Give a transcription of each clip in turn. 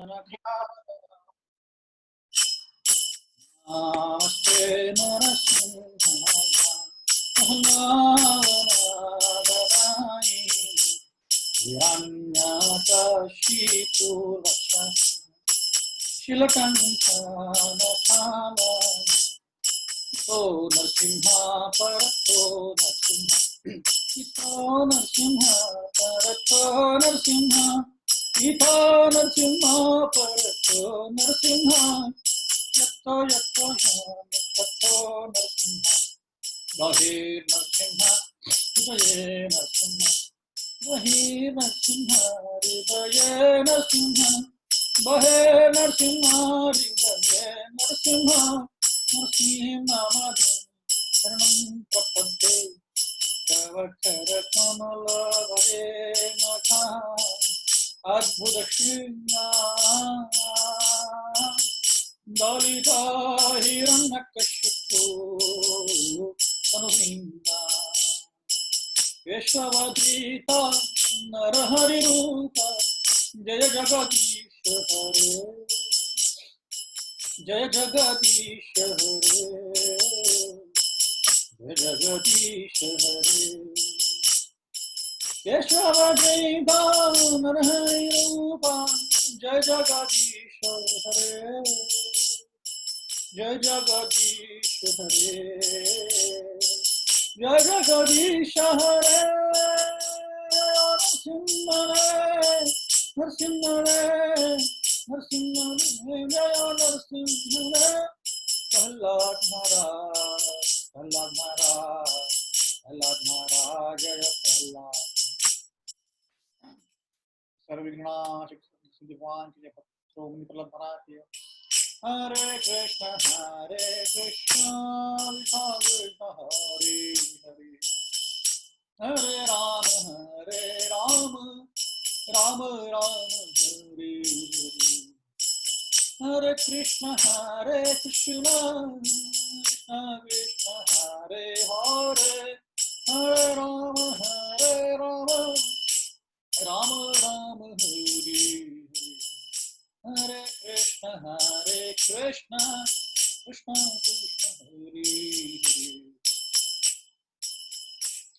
नमस्ते नरसिंहाय नारायणाय हिरण्यकशिपुवक्षः शीलकण्ठनखालय तो नरसिंह परतो नरसिंह इतो नरसिंह परतो नरसिंह इतो नरसिंह परतो नरसिंह यत्तो यत्तो यत्तो नरसिंह लहे नरसिंह हृदये नरसिंह लहे नरसिंह हृदये नरसिंह बहे नरसिंह हृदये नरसिंह नरसिंहनामधे शरणं प्रपद्ये तव करकमलवरे नमः अद्भुत दलिता हिरण्यकशिपु अनुवृन्दा विश्ववधीता नरहरिरूपा जय जगदीश हरे जय जगदीश हरे जय जगदीश हरे केशवधीता नरहरिरूपा जय जगदीश हरे जय जगदीश हरे जय जगदीश हरे नरसिंह रे नरसिंह रे जय नरसिंह रे प्रहलाद महाराज जय प्रहलाद सर्वविघ्नानां सिद्धिवान की जय पत्रो मुनि प्रहलाद महाराज की हरे कृष्ण कृष्ण हरे हरे हरे राम राम राम हरे हरे हरे कृष्ण कृष्ण कृष्ण हरे हरे हरे राम राम राम हरे हरे कृष्ण कृष्ण कृष्ण हरे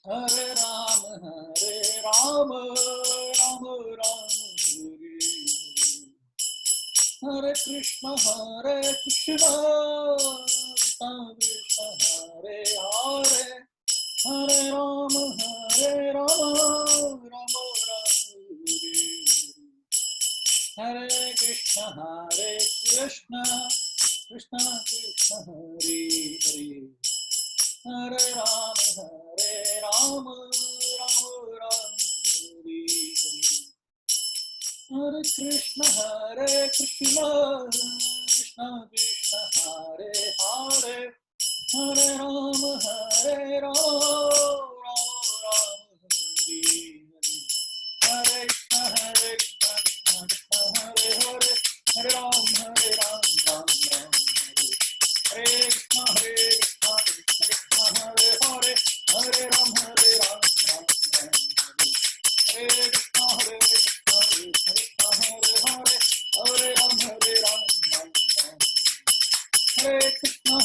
हरे हरे राम राम राम हरे हरे कृष्ण कृष्ण कृष्ण हरे हरे हरे राम राम राम हरे हरे कृष्ण कृष्ण कृष्ण कृष्ण हरे हरे हरे राम राम राम हरे हरे हरे कृष्ण कृष्ण कृष्ण कृष्ण हरे हरे हरे राम राम राम राम हरे हरे हरे कृष्ण कृष्ण हरे हरे हरे राम राम राम हरे हरे कृष्ण कृष्ण कृष्ण हरे हरे हरे राम राम राम हरे हरे कृष्ण कृष्ण कृष्ण हरे हरे हरे राम राम राम हरे कृष्ण कृष्ण कृष्ण हरे हरे हरे राम राम राम हरे हरे हरे कृष्ण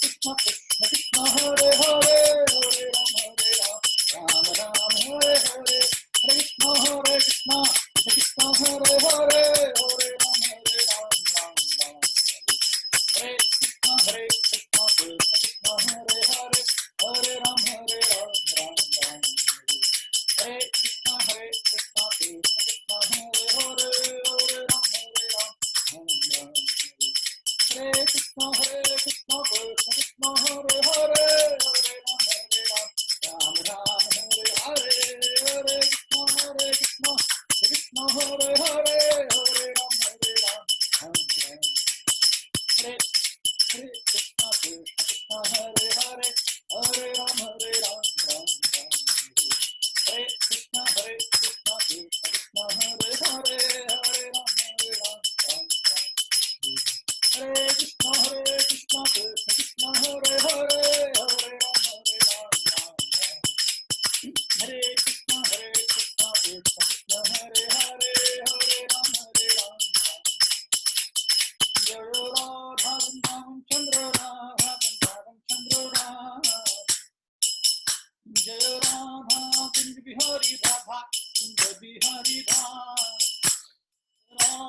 कृष्ण कृष्ण हरे हरे हरे राम राम राम हरे कृष्ण कृष्ण कृष्ण हरे हरे हरे राम राम राम हरे कृष्ण कृष्ण कृष्ण हरे हरे हरे राम राम राम हरे कृष्ण कृष्ण कृष्ण हरे हरे हरे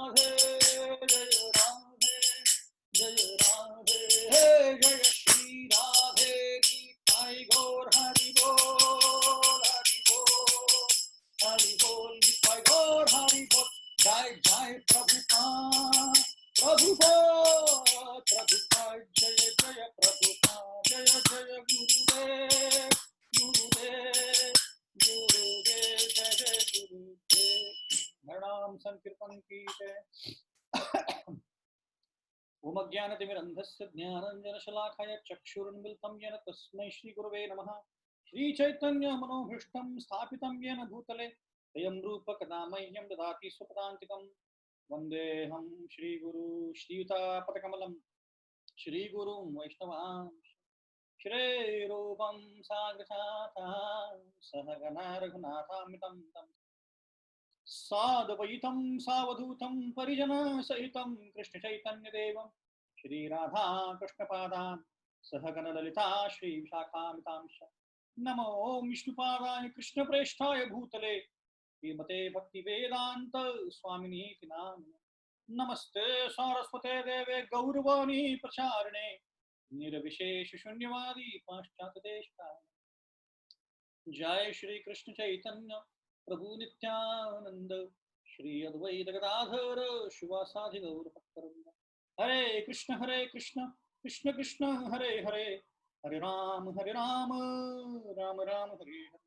राधे जय राधे जय श्री राधे निताई गौर हरि बोल निताई गौर हरि बोल। जय जय प्रभुपाद प्रभुपाद जय जय प्रभुपाद जय जय गुरुदेव गुरुदेव गुरुदेव जय जय गुरुदेव। प्रणाम संकीर्तन की जय। ओम अज्ञानतिमिरन्धस्य ज्ञानाञ्जनशलाकया चक्षुरुन्मिलितं येन तस्मै श्रीगुरवे नमः। श्रीचैतन्यमनोभीष्टं स्थापितं येन भूतले स्वयं रूप कदा मह्यं ददाति स्वपदान्तिकं। वन्देऽहं श्रीगुरु श्रीयुतापदकमलं श्रीगुरुं वैष्णवांश्च श्रीरूपं साग्रजातं सहगणा रघुनाथान्वितं तं साद्वैतं सावधूतं परिजनसहितं कृष्णचैतन्यदेवं श्रीराधा कृष्णपादान् सहगणललिता श्रीविशाखान्वितांश्च। नमो विष्णुपादाय कृष्णप्रेष्ठाय भूतले श्रीमते भक्तिवेदान्त स्वामिनीति नामिने। नमस्ते सारस्वते देवे गौरवाणी प्रचारिणे निर्विशेष शून्यवादी पाश्चात्यदेशतारिणे। जय श्री कृष्ण चैतन्य प्रभु नित्यानंद श्री अद्वैत गदाधर शिवासादि गौर भक्तवृंद। हरे कृष्ण कृष्ण कृष्ण हरे हरे हरे राम राम राम हरे हरे।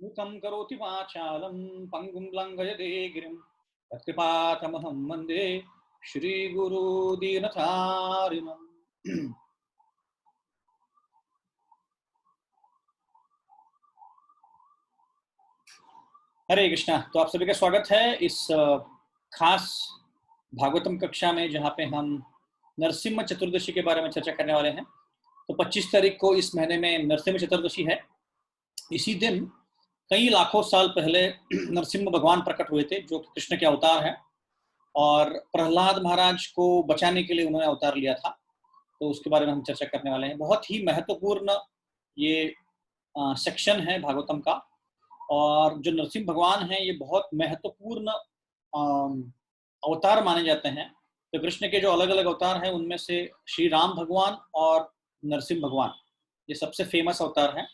मूकं करोति वाचालं पंगुं लंघयते गिरिं यत्कृपातमहं वन्दे श्रीगुरु दीनतारिणम्। हरे कृष्णा। तो आप सभी का स्वागत है इस खास भागवतम कक्षा में, जहाँ पे हम नरसिम्हा चतुर्दशी के बारे में चर्चा करने वाले हैं। तो 25 तारीख को इस महीने में नरसिम्हा चतुर्दशी है। इसी दिन कई लाखों साल पहले नरसिम्हा भगवान प्रकट हुए थे, जो कृष्ण के अवतार हैं, और प्रहलाद महाराज को बचाने के लिए उन्होंने अवतार लिया था। तो उसके बारे में हम चर्चा करने वाले हैं। बहुत ही महत्वपूर्ण ये सेक्शन है भागवतम का। और जो नरसिम्हा भगवान हैं, ये बहुत महत्वपूर्ण अवतार माने जाते हैं। तो कृष्ण के जो अलग अलग अवतार हैं, उनमें से श्री राम भगवान और नरसिम्हा भगवान ये सबसे फेमस अवतार हैं।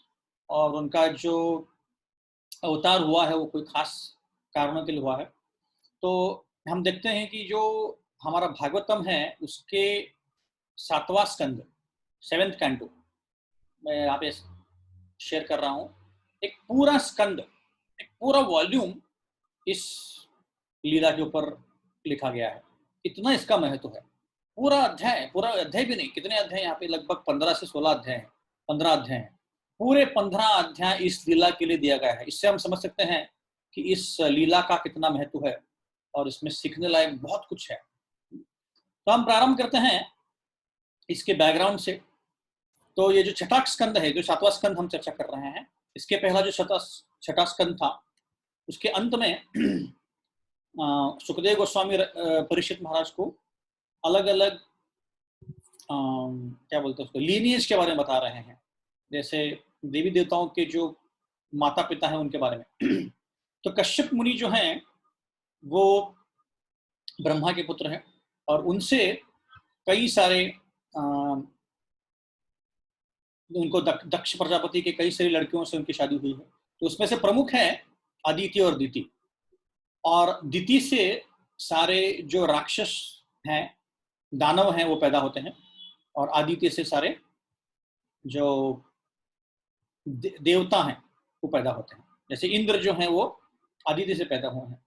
और उनका जो अवतार हुआ है वो कोई खास कारणों के लिए हुआ है। तो हम देखते हैं कि जो हमारा भागवतम है उसके 7वां स्कंद, 7th कैंटो, मैं यहाँ पे शेयर कर रहा हूँ। एक पूरा स्कंद, एक पूरा वॉल्यूम इस लीला के ऊपर लिखा गया है। इतना इसका महत्व है। पूरा अध्याय भी नहीं, कितने अध्याय यहाँ पे, लगभग 15 से 16 अध्याय हैं, 15 अध्याय हैं। पूरे 15 अध्याय इस लीला के लिए दिया गया है। इससे हम समझ सकते हैं कि इस लीला का कितना महत्व है और इसमें सीखने लायक बहुत कुछ है। तो हम प्रारंभ करते हैं इसके बैकग्राउंड से। तो ये जो छठा स्कंद है, जो 7वां स्कंद हम चर्चा कर रहे हैं, इसके पहला जो छठा स्कंद था, उसके अंत में सुखदेव गोस्वामी परीक्षित महाराज को अलग अलग क्या बोलते हैं उसको, लीनियज के बारे में बता रहे हैं। जैसे देवी देवताओं के जो माता पिता हैं उनके बारे में। तो कश्यप मुनि जो हैं वो ब्रह्मा के पुत्र हैं, और उनसे कई सारे उनको दक्ष प्रजापति के कई सारी लड़कियों से उनकी शादी हुई है। तो उसमें से प्रमुख है अदिति और दिति। और दिति से सारे जो राक्षस हैं, दानव हैं, वो पैदा होते हैं। और आदित्य से सारे जो देवता हैं वो पैदा होते हैं। जैसे इंद्र जो हैं वो आदित्य से पैदा हुए हैं,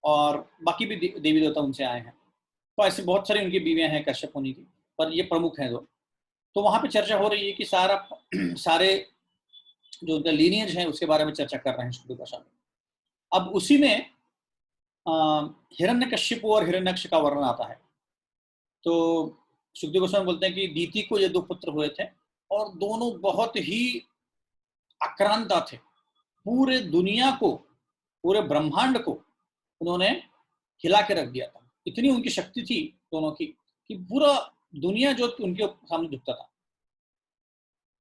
और बाकी भी देवी देवता उनसे आए हैं। तो ऐसे बहुत सारी उनकी बीवियां हैं कश्यप मुनि की, पर ये प्रमुख हैं दो। तो वहां पे चर्चा हो रही है कि सारे जो उनका लीनियज है उसके बारे में चर्चा कर रहे हैं सुखदेव गोस्वामी। अब उसी में हिरण्यकश्यप और हिरण्यक्ष का वर्णन आता है। तो सुखदेव गोस्वामी बोलते हैं कि दीति को ये 2 पुत्र हुए थे, और दोनों बहुत ही आक्रांता थे। पूरे दुनिया को, पूरे ब्रह्मांड को उन्होंने हिला के रख दिया था। इतनी उनकी शक्ति थी दोनों की कि पूरा दुनिया जो उनके सामने झुकता था।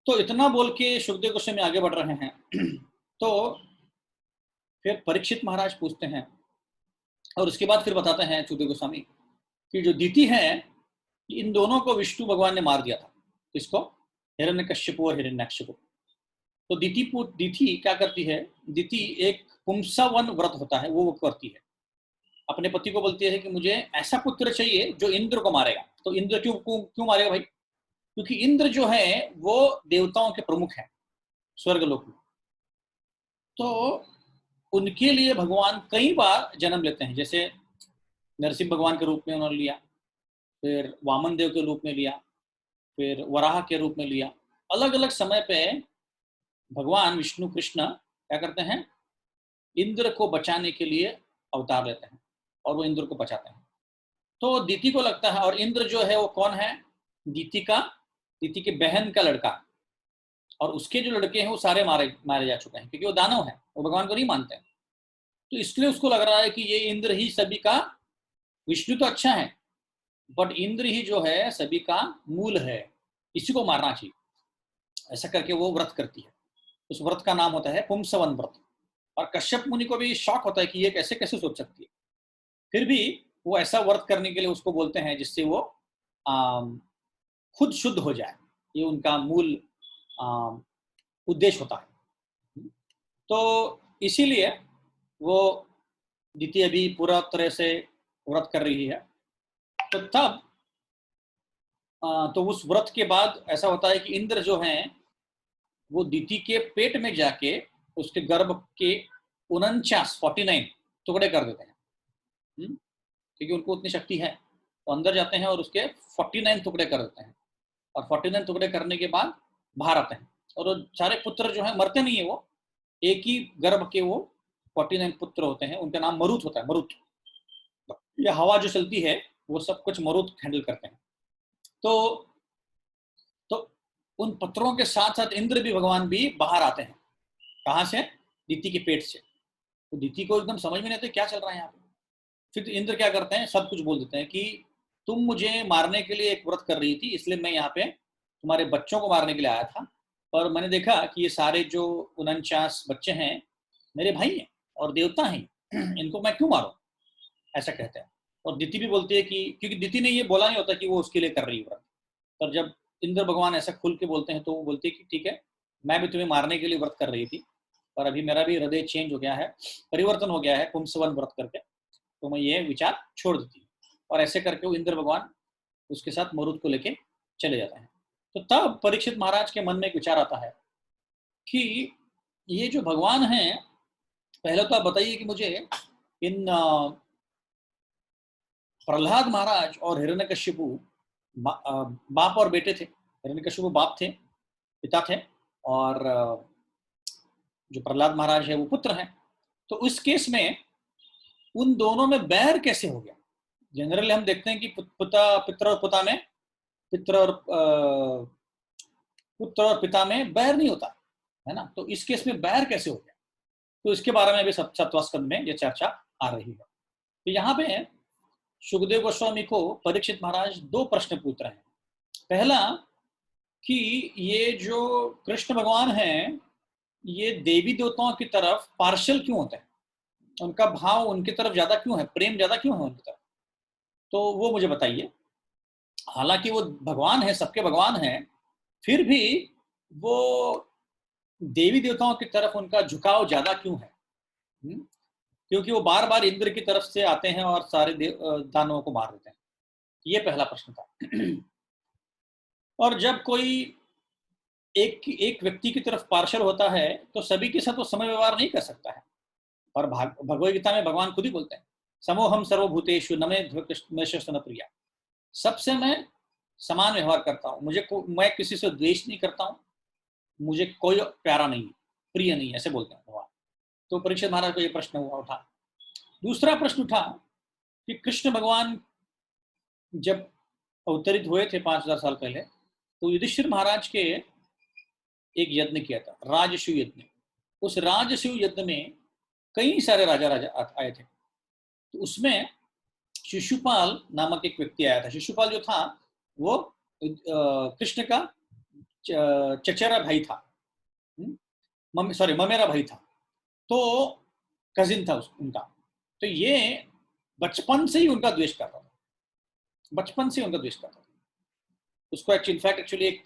तो इतना बोल के सुखदेव गोस्वामी आगे बढ़ रहे हैं। तो फिर परीक्षित महाराज पूछते हैं और उसके बाद फिर बताते हैं सुखदेव गोस्वामी कि जो दीति है, इन दोनों को विष्णु भगवान ने मार दिया था। इसको हिरण्यकश्यप और हिरण्याक्ष को। तो दीति क्या करती है? दीति एक पुंसवन व्रत होता है, वो करती है। अपने पति को बोलती है कि मुझे ऐसा पुत्र चाहिए जो इंद्र को मारेगा। तो इंद्र क्यों मारेगा भाई? क्योंकि इंद्र जो है वो देवताओं के प्रमुख है स्वर्गलोक में। तो उनके लिए भगवान कई बार जन्म लेते हैं। जैसे नरसिंह भगवान के रूप में उन्होंने लिया, फिर वामन देव के रूप में लिया, फिर वराह के रूप में लिया। अलग अलग समय पे भगवान विष्णु कृष्ण क्या करते हैं? इंद्र को बचाने के लिए अवतार लेते हैं और वो इंद्र को बचाते हैं। तो दीति को लगता है, और इंद्र जो है वो कौन है? दीति की बहन का लड़का, और उसके जो लड़के हैं वो सारे मारे मारे जा चुके हैं, क्योंकि वो दानव है, वो भगवान को नहीं मानते हैं। तो इसलिए उसको लग रहा है कि ये इंद्र ही सभी का, विष्णु तो अच्छा है बट इंद्र ही जो है सभी का मूल है, इसी को मारना चाहिए। ऐसा करके वो व्रत करती है। उस व्रत का नाम होता है पुंसवन व्रत। और कश्यप मुनि को भी शौक होता है कि ये कैसे कैसे सोच सकती है। फिर भी वो ऐसा व्रत करने के लिए उसको बोलते हैं जिससे वो खुद शुद्ध हो जाए। ये उनका मूल उद्देश्य होता है। तो इसीलिए वो दीति अभी पूरा तरह से व्रत कर रही है। तो तब तो उस व्रत के बाद ऐसा होता है कि इंद्र जो हैं वो दीति के पेट में जाके उसके गर्भ के 49 टुकड़े कर देते हैं। क्योंकि उनको उतनी शक्ति है, तो अंदर जाते हैं और उसके 49 टुकड़े कर देते हैं। और 49 टुकड़े करने के बाद बाहर आते हैं, और वो सारे पुत्र जो है मरते नहीं है, वो एक ही गर्भ के वो 49 पुत्र होते हैं। उनका नाम मरुत होता है। मरुत, ये हवा जो चलती है वो सब कुछ मरुत हैंडल करते हैं। तो तो उन पत्रों के साथ साथ इंद्र भी, भगवान भी बाहर आते हैं। कहाँ से? दीति के पेट से। तो दीति को एकदम समझ में नहीं आता क्या चल रहा है यहाँ पे। फिर इंद्र क्या करते हैं, सब कुछ बोल देते हैं कि तुम मुझे मारने के लिए एक व्रत कर रही थी, इसलिए मैं यहाँ पे तुम्हारे बच्चों को मारने के लिए आया था। पर मैंने देखा कि ये सारे जो 49 बच्चे हैं मेरे भाई हैं और देवता हैं, इनको मैं क्यों मारूं? ऐसा कहते हैं। और दीति भी बोलती है कि, क्योंकि दीति ने ये बोला नहीं होता कि वो उसके लिए कर रही है व्रत, पर जब इंद्र भगवान ऐसा खुल के बोलते हैं तो वो बोलती है कि ठीक है, मैं भी तुम्हें मारने के लिए व्रत कर रही थी, पर अभी मेरा भी हृदय चेंज हो गया है, परिवर्तन हो गया है पुंसवन व्रत करके, तो मैं ये विचार छोड़ देती हूँ। और ऐसे करके वो इंद्र भगवान उसके साथ मरुत को लेके चले जाते हैं। तो तब परीक्षित महाराज के मन में एक विचार आता है कि ये जो भगवान हैं, पहले तो आप बताइए कि मुझे इन प्रहलाद महाराज और हिरण्यकश्यपु बाप और बेटे थे। हिरण्यकश्यपु बाप थे, पिता थे, और जो प्रहलाद महाराज है वो पुत्र हैं। तो उस केस में उन दोनों में बैर कैसे हो गया? जनरली हम देखते हैं कि पितर और पुता में, पुत्र और पिता में बैर नहीं होता है ना। तो इस केस में बैर कैसे हो गया? तो इसके बारे में भी सप्तम स्कंद में ये चर्चा आ रही है। तो यहाँ पे सुखदेव गोस्वामी को परीक्षित महाराज 2 प्रश्न पूछ रहे हैं। पहला कि ये जो कृष्ण भगवान हैं, ये देवी देवताओं की तरफ पार्शियल क्यों होते हैं? उनका भाव उनकी तरफ ज्यादा क्यों है, प्रेम ज्यादा क्यों है उनकी तरफ? तो वो मुझे बताइए। हालांकि वो भगवान है, सबके भगवान हैं, फिर भी वो देवी देवताओं की तरफ उनका झुकाव ज्यादा क्यों है? क्योंकि वो बार बार इंद्र की तरफ से आते हैं और सारे दानवों को मार देते हैं। ये पहला प्रश्न था। और जब कोई एक व्यक्ति की तरफ पार्शल होता है तो सभी के साथ वो समय व्यवहार नहीं कर सकता है। और भगवद गीता में भगवान खुद ही बोलते हैं, समोहम सर्वभूतेषु न मे न प्रिया। सबसे मैं समान व्यवहार करता हूँ, मैं किसी से द्वेष नहीं करता हूँ, मुझे कोई प्यारा नहीं, प्रिय नहीं, ऐसे बोलते हैं भगवान। तो परीक्षित महाराज को ये प्रश्न हुआ उठा। दूसरा प्रश्न उठा कि कृष्ण भगवान जब अवतरित हुए थे 5000 साल पहले, तो युधिष्ठिर महाराज के एक यज्ञ किया था, राजसूय यज्ञ। उस राजसूय यज्ञ में कई सारे राजा आए थे। तो उसमें शिशुपाल नामक एक व्यक्ति आया था। शिशुपाल जो था वो कृष्ण का चचेरा भाई था, ममेरा भाई था, तो कजिन था उनका। तो ये बचपन से ही उनका द्वेष करता था, बचपन से उनका द्वेष करता था। उसको एक्चुअली एक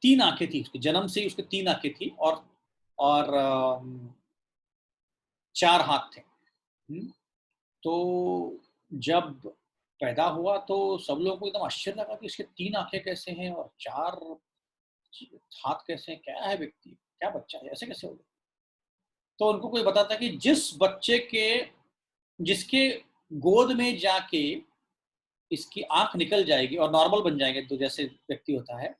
तीन आंखें थी उसके, जन्म से ही उसके तीन आंखें थी और चार हाथ थे। तो जब पैदा हुआ तो सब लोगों को एकदम आश्चर्य लगा कि इसके तीन आंखें कैसे हैं और चार हाथ कैसे हैं, क्या है व्यक्ति, क्या बच्चा है, ऐसे कैसे हो गया। तो उनको कोई बताता कि जिस बच्चे के, जिसके गोद में जाके इसकी आंख निकल जाएगी और नॉर्मल बन जाएंगे, तो जैसे व्यक्ति होता है,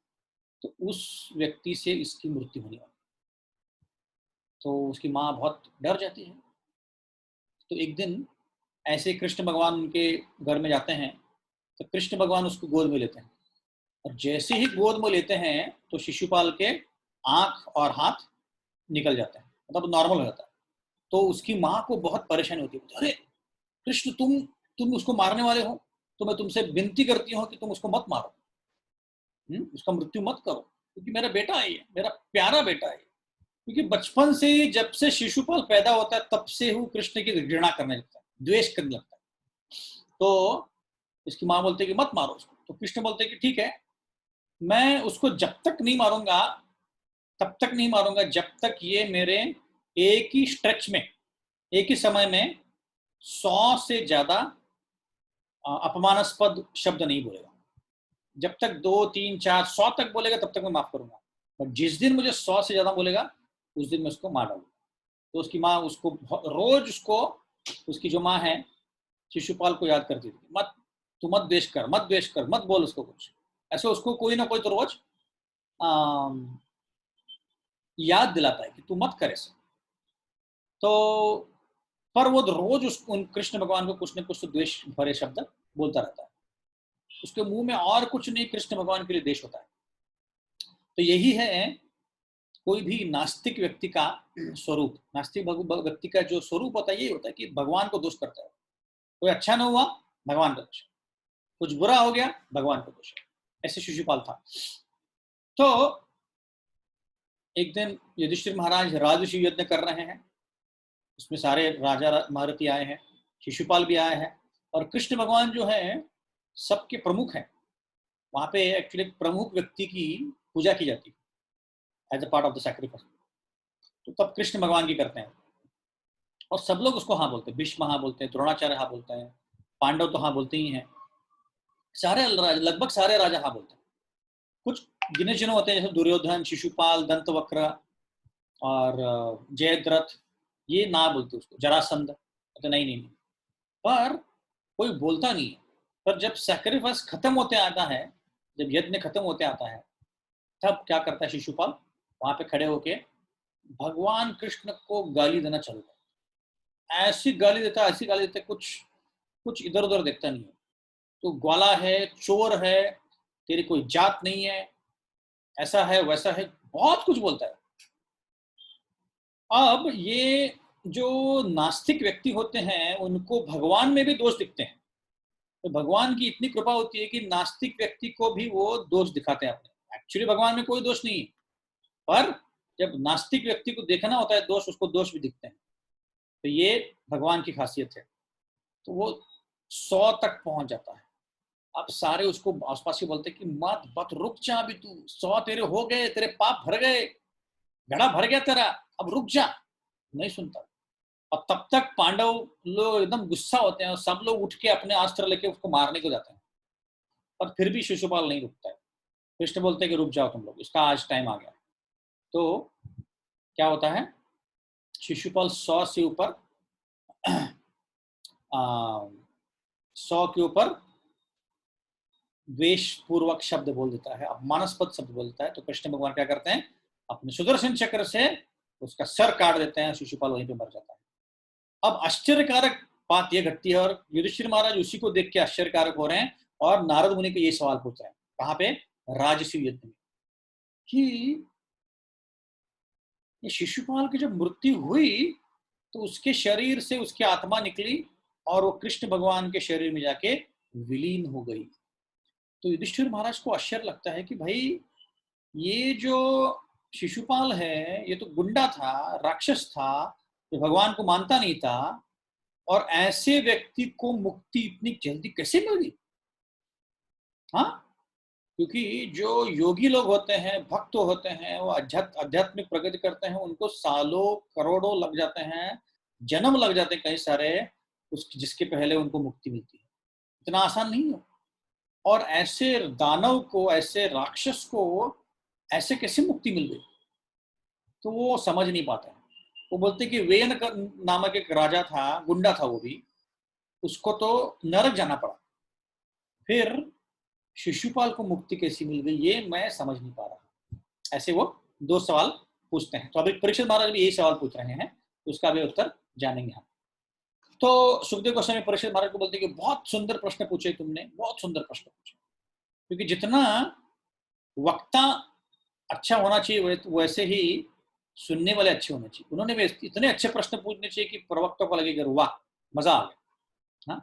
तो उस व्यक्ति से इसकी मृत्यु होने वाली। तो उसकी माँ बहुत डर जाती है। तो एक दिन ऐसे कृष्ण भगवान उनके घर में जाते हैं, तो कृष्ण भगवान उसको गोद में लेते हैं, और जैसे ही गोद में लेते हैं तो शिशुपाल के आंख और हाथ निकल जाते हैं, मतलब नॉर्मल हो जाता है। तो उसकी माँ को बहुत परेशानी होती है, अरे कृष्ण, तुम उसको मारने वाले हो, तो मैं तुमसे विनती करती हूँ कि तुम उसको मत मारो, उसका मृत्यु मत करो, क्योंकि मेरा बेटा है ये, मेरा प्यारा बेटा है। क्योंकि बचपन से ही, जब से शिशुपाल पैदा होता है, तब से वो कृष्ण की घृणा करने लगता है, द्वेष करने लगता है। तो इसकी माँ बोलते कि मत मारो उसको। तो कृष्ण बोलते कि ठीक है, मैं उसको जब तक नहीं मारूंगा, तब तक नहीं मारूंगा जब तक ये मेरे एक ही स्ट्रेच में, एक ही समय में 100 से ज्यादा अपमानास्पद शब्द नहीं बोलेगा। जब तक 2, 3, 4, 100 तक बोलेगा, तब तक मैं माफ करूंगा, और जिस दिन मुझे 100 से ज्यादा बोलेगा, उस दिन मैं उसको मार डालूंगा। तो उसकी माँ उसको रोज, उसको, उसकी जो माँ है शिशुपाल को याद करती थी, मत, तू मत द्वेष कर, मत द्वेष कर, मत बोल उसको कुछ, ऐसे उसको कोई ना कोई तो रोज याद दिलाता है कि तू मत कर ऐसे। तो पर वो रोज उन कृष्ण भगवान को कुछ न कुछ तो द्वेष भरे शब्द बोलता रहता है, उसके मुंह में और कुछ नहीं कृष्ण भगवान के लिए द्वेष होता है। तो यही है कोई भी नास्तिक व्यक्ति का स्वरूप। नास्तिक व्यक्ति का जो स्वरूप होता है, ये होता है कि भगवान को दोष करता है। कोई अच्छा ना हुआ, भगवान का दोष, कुछ बुरा हो गया, भगवान का दोष। ऐसे शिशुपाल था। तो एक दिन युधिष्ठिर महाराज राजसूय यज्ञ कर रहे हैं, उसमें सारे राजा महारथी आए हैं, शिशुपाल भी आए हैं, और कृष्ण भगवान जो है सबके प्रमुख हैं। वहां पे एक्चुअली प्रमुख व्यक्ति की पूजा की जाती है as a part of the sacrifice. तो तब कृष्ण भगवान की करते हैं, और सब लोग उसको हाँ बोलते हैं, भीष्म हाँ बोलते हैं, द्रोणाचार्य हाँ बोलते हैं, पांडव तो हाँ बोलते ही हैं, सारे लगभग सारे राजा हाँ बोलते हैं। कुछ गिने चुने होते हैं, जैसे दुर्योधन, शिशुपाल, दंतवक्र और जयद्रथ, ये ना बोलते उसको, जरासंध, तो नहीं नहीं नहीं, पर कोई बोलता नहीं है। पर जब सैक्रिफाइस खत्म होते आता है, जब यज्ञ खत्म होते आता है, तब क्या करता है शिशुपाल, वहां पे खड़े होके भगवान कृष्ण को गाली देना चालू करता है। ऐसी गाली देता है, ऐसी गाली देता है, कुछ कुछ इधर उधर देखता नहीं है। तो ग्वाला है, चोर है, तेरी कोई जात नहीं है, ऐसा है वैसा है, बहुत कुछ बोलता है। अब ये जो नास्तिक व्यक्ति होते हैं, उनको भगवान में भी दोष दिखते हैं। तो भगवान की इतनी कृपा होती है कि नास्तिक व्यक्ति को भी वो दोष दिखाते हैं अपने। एक्चुअली भगवान में कोई दोष नहीं है, पर जब नास्तिक व्यक्ति को देखना होता है दोष, उसको दोष भी दिखते हैं। तो ये भगवान की खासियत है। तो वो 100 तक पहुंच जाता है। अब सारे उसको आसपास के बोलते हैं कि मत मत, रुक जा, अभी तू 100 तेरे हो गए, तेरे पाप भर गए, घड़ा भर गया तेरा, अब रुक जा। नहीं सुनता। और तब तक पांडव लोग एकदम गुस्सा होते हैं, और सब लोग उठ के अपने अस्त्र लेके उसको मारने को जाते हैं, पर फिर भी शिशुपाल नहीं रुकता है। कृष्ण बोलते हैं कि रुक जाओ तुम लोग, इसका आज टाइम आ गया। तो क्या होता है, शिशुपाल 100 से ऊपर 100 के ऊपर द्वेष पूर्वक शब्द बोल देता है, अपमानास्पद शब्द बोल देता है। तो कृष्ण भगवान क्या करते हैं, अपने सुदर्शन चक्र से उसका सर काट देते हैं, शिशुपाल वहीं पे मर जाता है। अब आश्चर्यकारक बात यह घटती है, और युधिष्ठिर महाराज उसी को देख के आश्चर्यकारक हो रहे हैं, और नारद मुनि को ये सवाल पूछ रहे हैं, कहाँ पे, राजसूय यज्ञ में, कि ये शिशुपाल की जब मृत्यु हुई, तो उसके शरीर से उसकी आत्मा निकली, और वो कृष्ण भगवान के शरीर में जाके विलीन हो गई। तो युधिष्ठिर महाराज को आश्चर्य लगता है कि भाई, ये जो शिशुपाल है, ये तो गुंडा था, राक्षस था, जो भगवान को मानता नहीं था, और ऐसे व्यक्ति को मुक्ति इतनी जल्दी कैसे मिल गई? हाँ, क्योंकि जो योगी लोग होते हैं, भक्त होते हैं, वो आध्यात्मिक प्रगति करते हैं, उनको सालों करोड़ों लग जाते हैं, जन्म लग जाते हैं कई सारे, उस जिसके पहले उनको मुक्ति मिलती है। इतना आसान नहीं है। और ऐसे दानव को, ऐसे राक्षस को ऐसे कैसे मुक्ति मिल गई? तो वो समझ नहीं पाते हैं। वो बोलते कि वेन नामक एक राजा था, गुंडा था वो भी, उसको तो नरक जाना पड़ा, फिर शिशुपाल को मुक्ति कैसी मिल गई, ये मैं समझ नहीं पा रहा। ऐसे वो दो सवाल पूछते हैं। तो अभी परीक्षित महाराज भी यही सवाल पूछ रहे हैं, उसका भी उत्तर जानेंगे हम। तो सुखदेव गोस्वामी परीक्षित महाराज को बोलते हैं कि बहुत सुंदर प्रश्न पूछे तुमने, बहुत सुंदर प्रश्न पूछे। क्योंकि जितना वक्ता अच्छा होना चाहिए, वैसे ही सुनने वाले अच्छे होने चाहिए। उन्होंने भी इतने अच्छे प्रश्न पूछने चाहिए कि प्रवक्ता को लगेगा वाह, मजा आ गया। हाँ?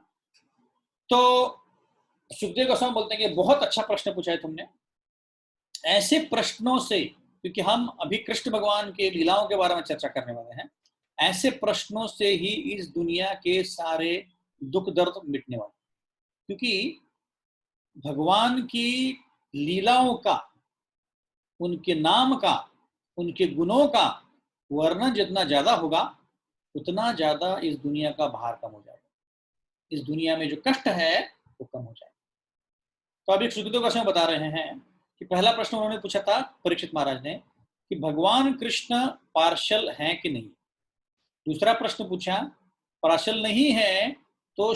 तो सुखदेव गोस्वामी बोलते हैं कि बहुत अच्छा प्रश्न पूछा है तुमने। ऐसे प्रश्नों से, क्योंकि हम अभी कृष्ण भगवान के लीलाओं के बारे में चर्चा करने वाले हैं, ऐसे प्रश्नों से ही इस दुनिया के सारे दुख दर्द मिटने वाले। क्योंकि भगवान की लीलाओं का, उनके नाम का, उनके गुणों का वर्णन जितना ज्यादा होगा, उतना ज्यादा इस दुनिया का भार कम हो जाएगा। इस दुनिया में जो कष्ट है वो कम हो जाएगा। तो अभी सुखदेव गोस्वामी बता रहे हैं कि पहला प्रश्न उन्होंने पूछा था परीक्षित महाराज ने कि भगवान कृष्ण पार्शल हैं कि नहीं। दूसरा प्रश्न पूछा, पार्शल नहीं है तो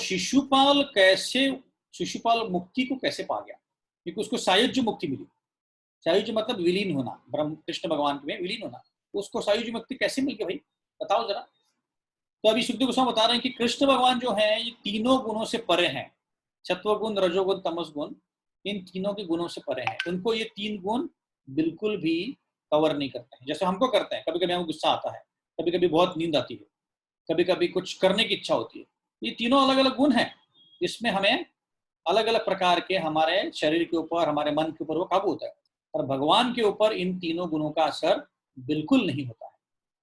शिशुपाल मुक्ति को कैसे पा गया? क्योंकि उसको सायुज्य मुक्ति मिली। सायुज्य मतलब विलीन होना, ब्रह्म कृष्ण भगवान में विलीन होना। उसको सायुज्य मुक्ति कैसे मिल गई भाई, बताओ जरा। तो अभी सुखदेव गोस्वामी बता रहे हैं कि कृष्ण भगवान जो है ये तीनों गुणों से परे हैं। सत्वगुण, रजोगुण, तमस गुण, इन तीनों के गुणों से परे हैं। उनको ये तीन गुण बिल्कुल भी कवर नहीं करते हैं, जैसे हमको करते हैं। कभी कभी हमको गुस्सा आता है, कभी कभी बहुत नींद आती है, कभी कभी कुछ करने की इच्छा होती है। ये तीनों अलग अलग गुण हैं, इसमें हमें अलग अलग प्रकार के हमारे शरीर के ऊपर, हमारे मन के ऊपर वो काबू होता है। और भगवान के ऊपर इन तीनों गुणों का असर बिल्कुल नहीं होता है,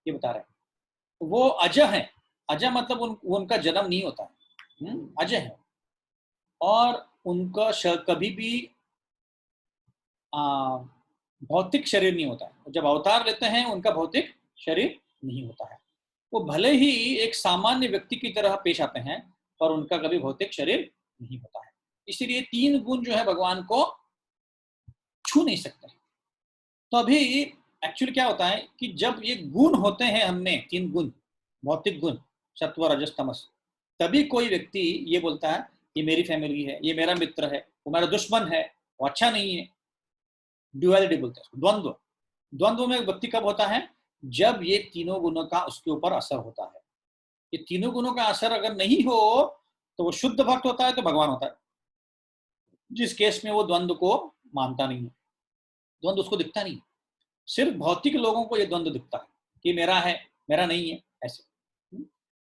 ये बता रहे हैं। वो अजय है। अजय मतलब उनका जन्म नहीं होता है, अजय है। और उनका कभी भी भौतिक शरीर नहीं होता है। जब अवतार लेते हैं उनका भौतिक शरीर नहीं होता है। वो भले ही एक सामान्य व्यक्ति की तरह पेश आते हैं, पर उनका कभी भौतिक शरीर नहीं होता है। इसीलिए तीन गुण जो है भगवान को छू नहीं सकते। तो अभी एक्चुअली क्या होता है कि जब ये गुण होते हैं हमने, तीन गुण, भौतिक गुण, सत्व रजस तमस, तभी कोई व्यक्ति ये बोलता है ये मेरी फैमिली है, ये मेरा मित्र है, वो मेरा दुश्मन है, वो अच्छा नहीं है। ड्युअलिटी बोलते हैं, द्वंद्व। द्वंद्व में व्यक्ति कब होता है? जब ये तीनों गुणों का उसके ऊपर असर होता है। ये तीनों गुणों का असर अगर नहीं हो तो वो शुद्ध भक्त होता है, तो भगवान होता है। जिस केस में वो द्वंद्व को मानता नहीं है, द्वंद्व उसको दिखता नहीं है। सिर्फ भौतिक लोगों को ये द्वंद्व दिखता है कि मेरा है, मेरा नहीं है, ऐसे।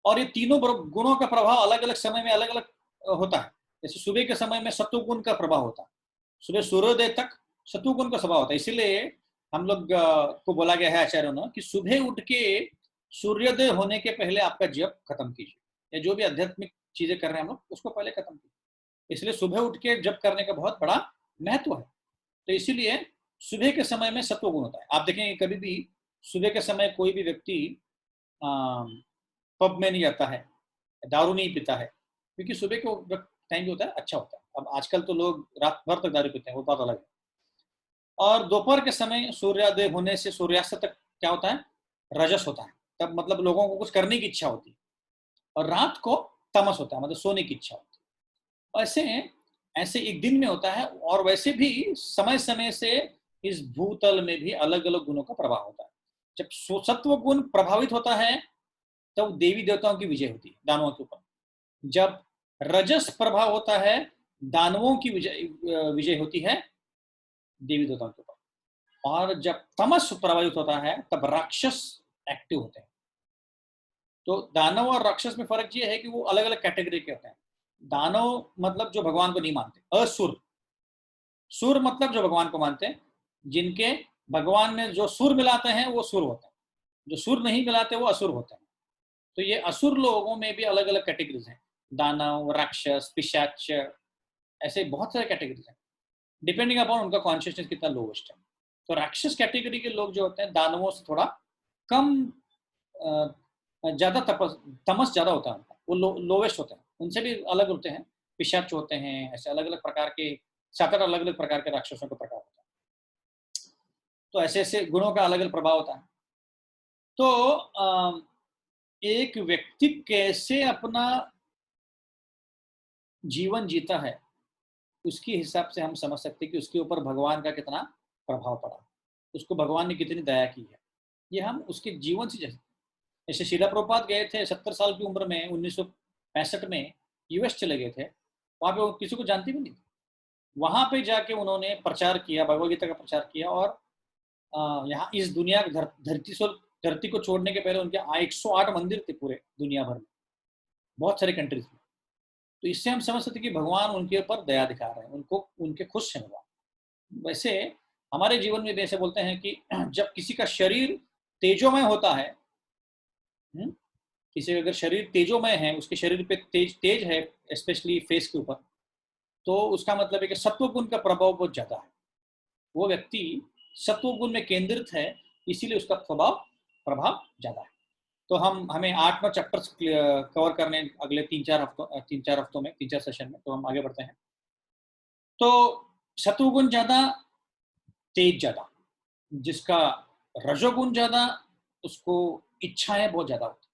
और ये तीनों गुणों का प्रभाव अलग अलग समय में अलग अलग होता है। जैसे सुबह के समय में सत्वगुण का प्रभाव होता है, सुबह सूर्योदय तक सत्वगुण का स्वभाव होता है। इसीलिए हम लोग को बोला गया है आचार्यों ने कि सुबह उठ के सूर्योदय होने के पहले आपका जप खत्म कीजिए, या जो भी आध्यात्मिक चीजें कर रहे हैं हम लोग उसको पहले खत्म कीजिए। इसलिए सुबह उठ के जप करने का बहुत बड़ा महत्व है। तो इसीलिए सुबह के समय में सत्वगुण होता है। आप देखेंगे कभी भी सुबह के समय कोई भी व्यक्ति पब में नहीं जाता है, दारू नहीं पीता है, क्योंकि सुबह के टाइम जो होता है अच्छा होता है। अब आजकल तो लोग रात भर तक दारू पीते हैं, वो बात अलग है। और दोपहर के समय सूर्योदय होने से सूर्यास्त तक क्या होता है? रजस होता है। तब मतलब लोगों को कुछ करने की इच्छा होती है। और रात को तमस होता है, मतलब सोने की इच्छा होती है। ऐसे ऐसे एक दिन में होता है। और वैसे भी समय समय से इस भूतल में भी अलग अलग गुणों का प्रभाव होता है। जब सत्व गुण प्रभावित होता है तब देवी देवताओं की विजय होती है दानवों के ऊपर। जब रजस प्रभाव होता है, दानवों की विजय होती है देवी देवताओं के ऊपर। और जब तमस प्रभावित होता है तब राक्षस एक्टिव होते हैं। तो दानव और राक्षस में फर्क ये है कि वो अलग अलग कैटेगरी के होते हैं। दानव मतलब जो भगवान को नहीं मानते, असुर। सुर मतलब जो भगवान को मानते हैं, जिनके भगवान में जो सुर मिलाते हैं वो सुर होते हैं, जो सुर नहीं मिलाते वो असुर होते हैं। तो ये असुर लोगों में भी अलग अलग कैटेगरीज हैं, दानव, राक्षस, पिशाच, ऐसे बहुत सारे कैटेगरीज हैं, डिपेंडिंग अपॉन उनका कॉन्शियसनेस कितना लोवेस्ट है। तो राक्षस कैटेगरी के लोग जो होते हैं दानवों से थोड़ा कम, ज्यादा तमस ज्यादा होता है उनका, वो लोवेस्ट होते हैं, उनसे भी अलग होते हैं, पिशाच होते हैं, ऐसे अलग अलग प्रकार के 7 अलग अलग प्रकार के राक्षसों का प्रकार होता है। तो ऐसे ऐसे गुणों का अलग अलग प्रभाव होता है। तो एक व्यक्ति कैसे अपना जीवन जीता है, उसके हिसाब से हम समझ सकते हैं कि उसके ऊपर भगवान का कितना प्रभाव पड़ा, उसको भगवान ने कितनी दया की है। ये हम उसके जीवन से जैसे शीला प्रभुपाद गए थे 70 साल की उम्र में 1965 में यूएस चले गए थे, वहाँ पे वो किसी को जानती भी नहीं थी। वहाँ पे जाके उन्होंने प्रचार किया, भगवद गीता का प्रचार किया, और यहाँ इस दुनिया धरती को छोड़ने के पहले उनके 108 मंदिर थे पूरे दुनिया भर में, बहुत सारे कंट्रीज में। तो इससे हम समझ सकते कि भगवान उनके ऊपर दया दिखा रहे हैं, उनको उनके खुश हैं भगवान। वैसे हमारे जीवन में जैसे बोलते हैं कि जब किसी का शरीर तेजोमय होता है, किसी का अगर शरीर तेजोमय है, उसके शरीर पे तेज है, स्पेशली फेस के ऊपर, तो उसका मतलब है कि सत्व गुण का प्रभाव बहुत ज्यादा है, वो व्यक्ति सत्व गुण में केंद्रित है, इसीलिए उसका प्रभाव ज्यादा है। तो हमें 8-9 चैप्टर्स कवर करने अगले 3-4 हफ्तों में, 3-4 सेशन में, तो हम आगे बढ़ते हैं। तो सत्वगुण ज्यादा, तेज ज्यादा, जिसका रजोगुण ज्यादा, उसको इच्छाएं बहुत ज्यादा होती है।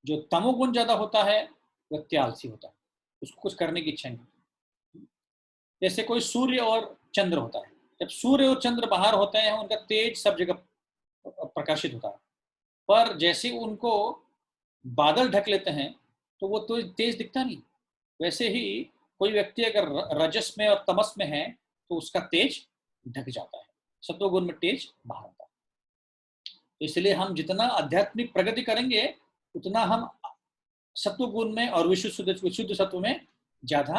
जो तमोगुण ज्यादा होता है वह त्यालसी होता है, उसको कुछ करने की इच्छा नहीं। जैसे कोई सूर्य और चंद्र होता है, जब सूर्य और चंद्र बाहर होते हैं उनका तेज सब जगह प्रकाशित होता है, पर जैसे उनको बादल ढक लेते हैं तो वो तो तेज दिखता नहीं। वैसे ही कोई व्यक्ति अगर रजस में और तमस में है तो उसका तेज ढक जाता है, सत्वगुण में तेज बाहर आता है। इसलिए हम जितना आध्यात्मिक प्रगति करेंगे उतना हम सत्वगुण में और विशुद्ध सत्व में ज्यादा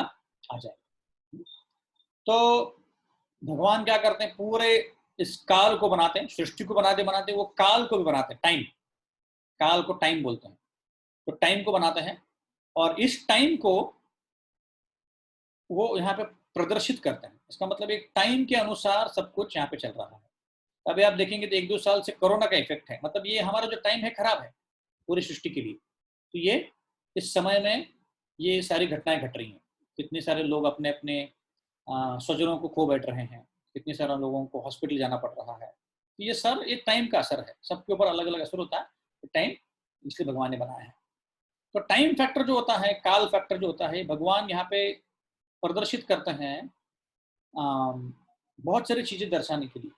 आ जाएंगे। तो भगवान क्या करते हैं, पूरे इस काल को बनाते हैं, सृष्टि को बनाते वो काल को भी बनाते हैं, टाइम, काल को टाइम बोलते हैं, तो टाइम को बनाते हैं, और इस टाइम को वो यहाँ पे प्रदर्शित करते हैं। इसका मतलब एक टाइम के अनुसार सब कुछ यहाँ पे चल रहा है। अभी आप देखेंगे तो 1-2 साल से कोरोना का इफेक्ट है, मतलब ये हमारा जो टाइम है खराब है पूरी सृष्टि के लिए। तो ये इस समय में ये सारी घटनाएं घट रही हैं, कितने सारे लोग अपने अपने स्वजनों को खो बैठ रहे हैं, कितने सारे लोगों को हॉस्पिटल जाना पड़ रहा है। तो ये सर एक टाइम का असर है, सबके ऊपर अलग अलग असर होता है टाइम, इसलिए भगवान ने बनाया है। तो टाइम फैक्टर जो होता है, काल फैक्टर जो होता है, भगवान यहाँ पे प्रदर्शित करते हैं बहुत सारी चीजें दर्शाने के लिए।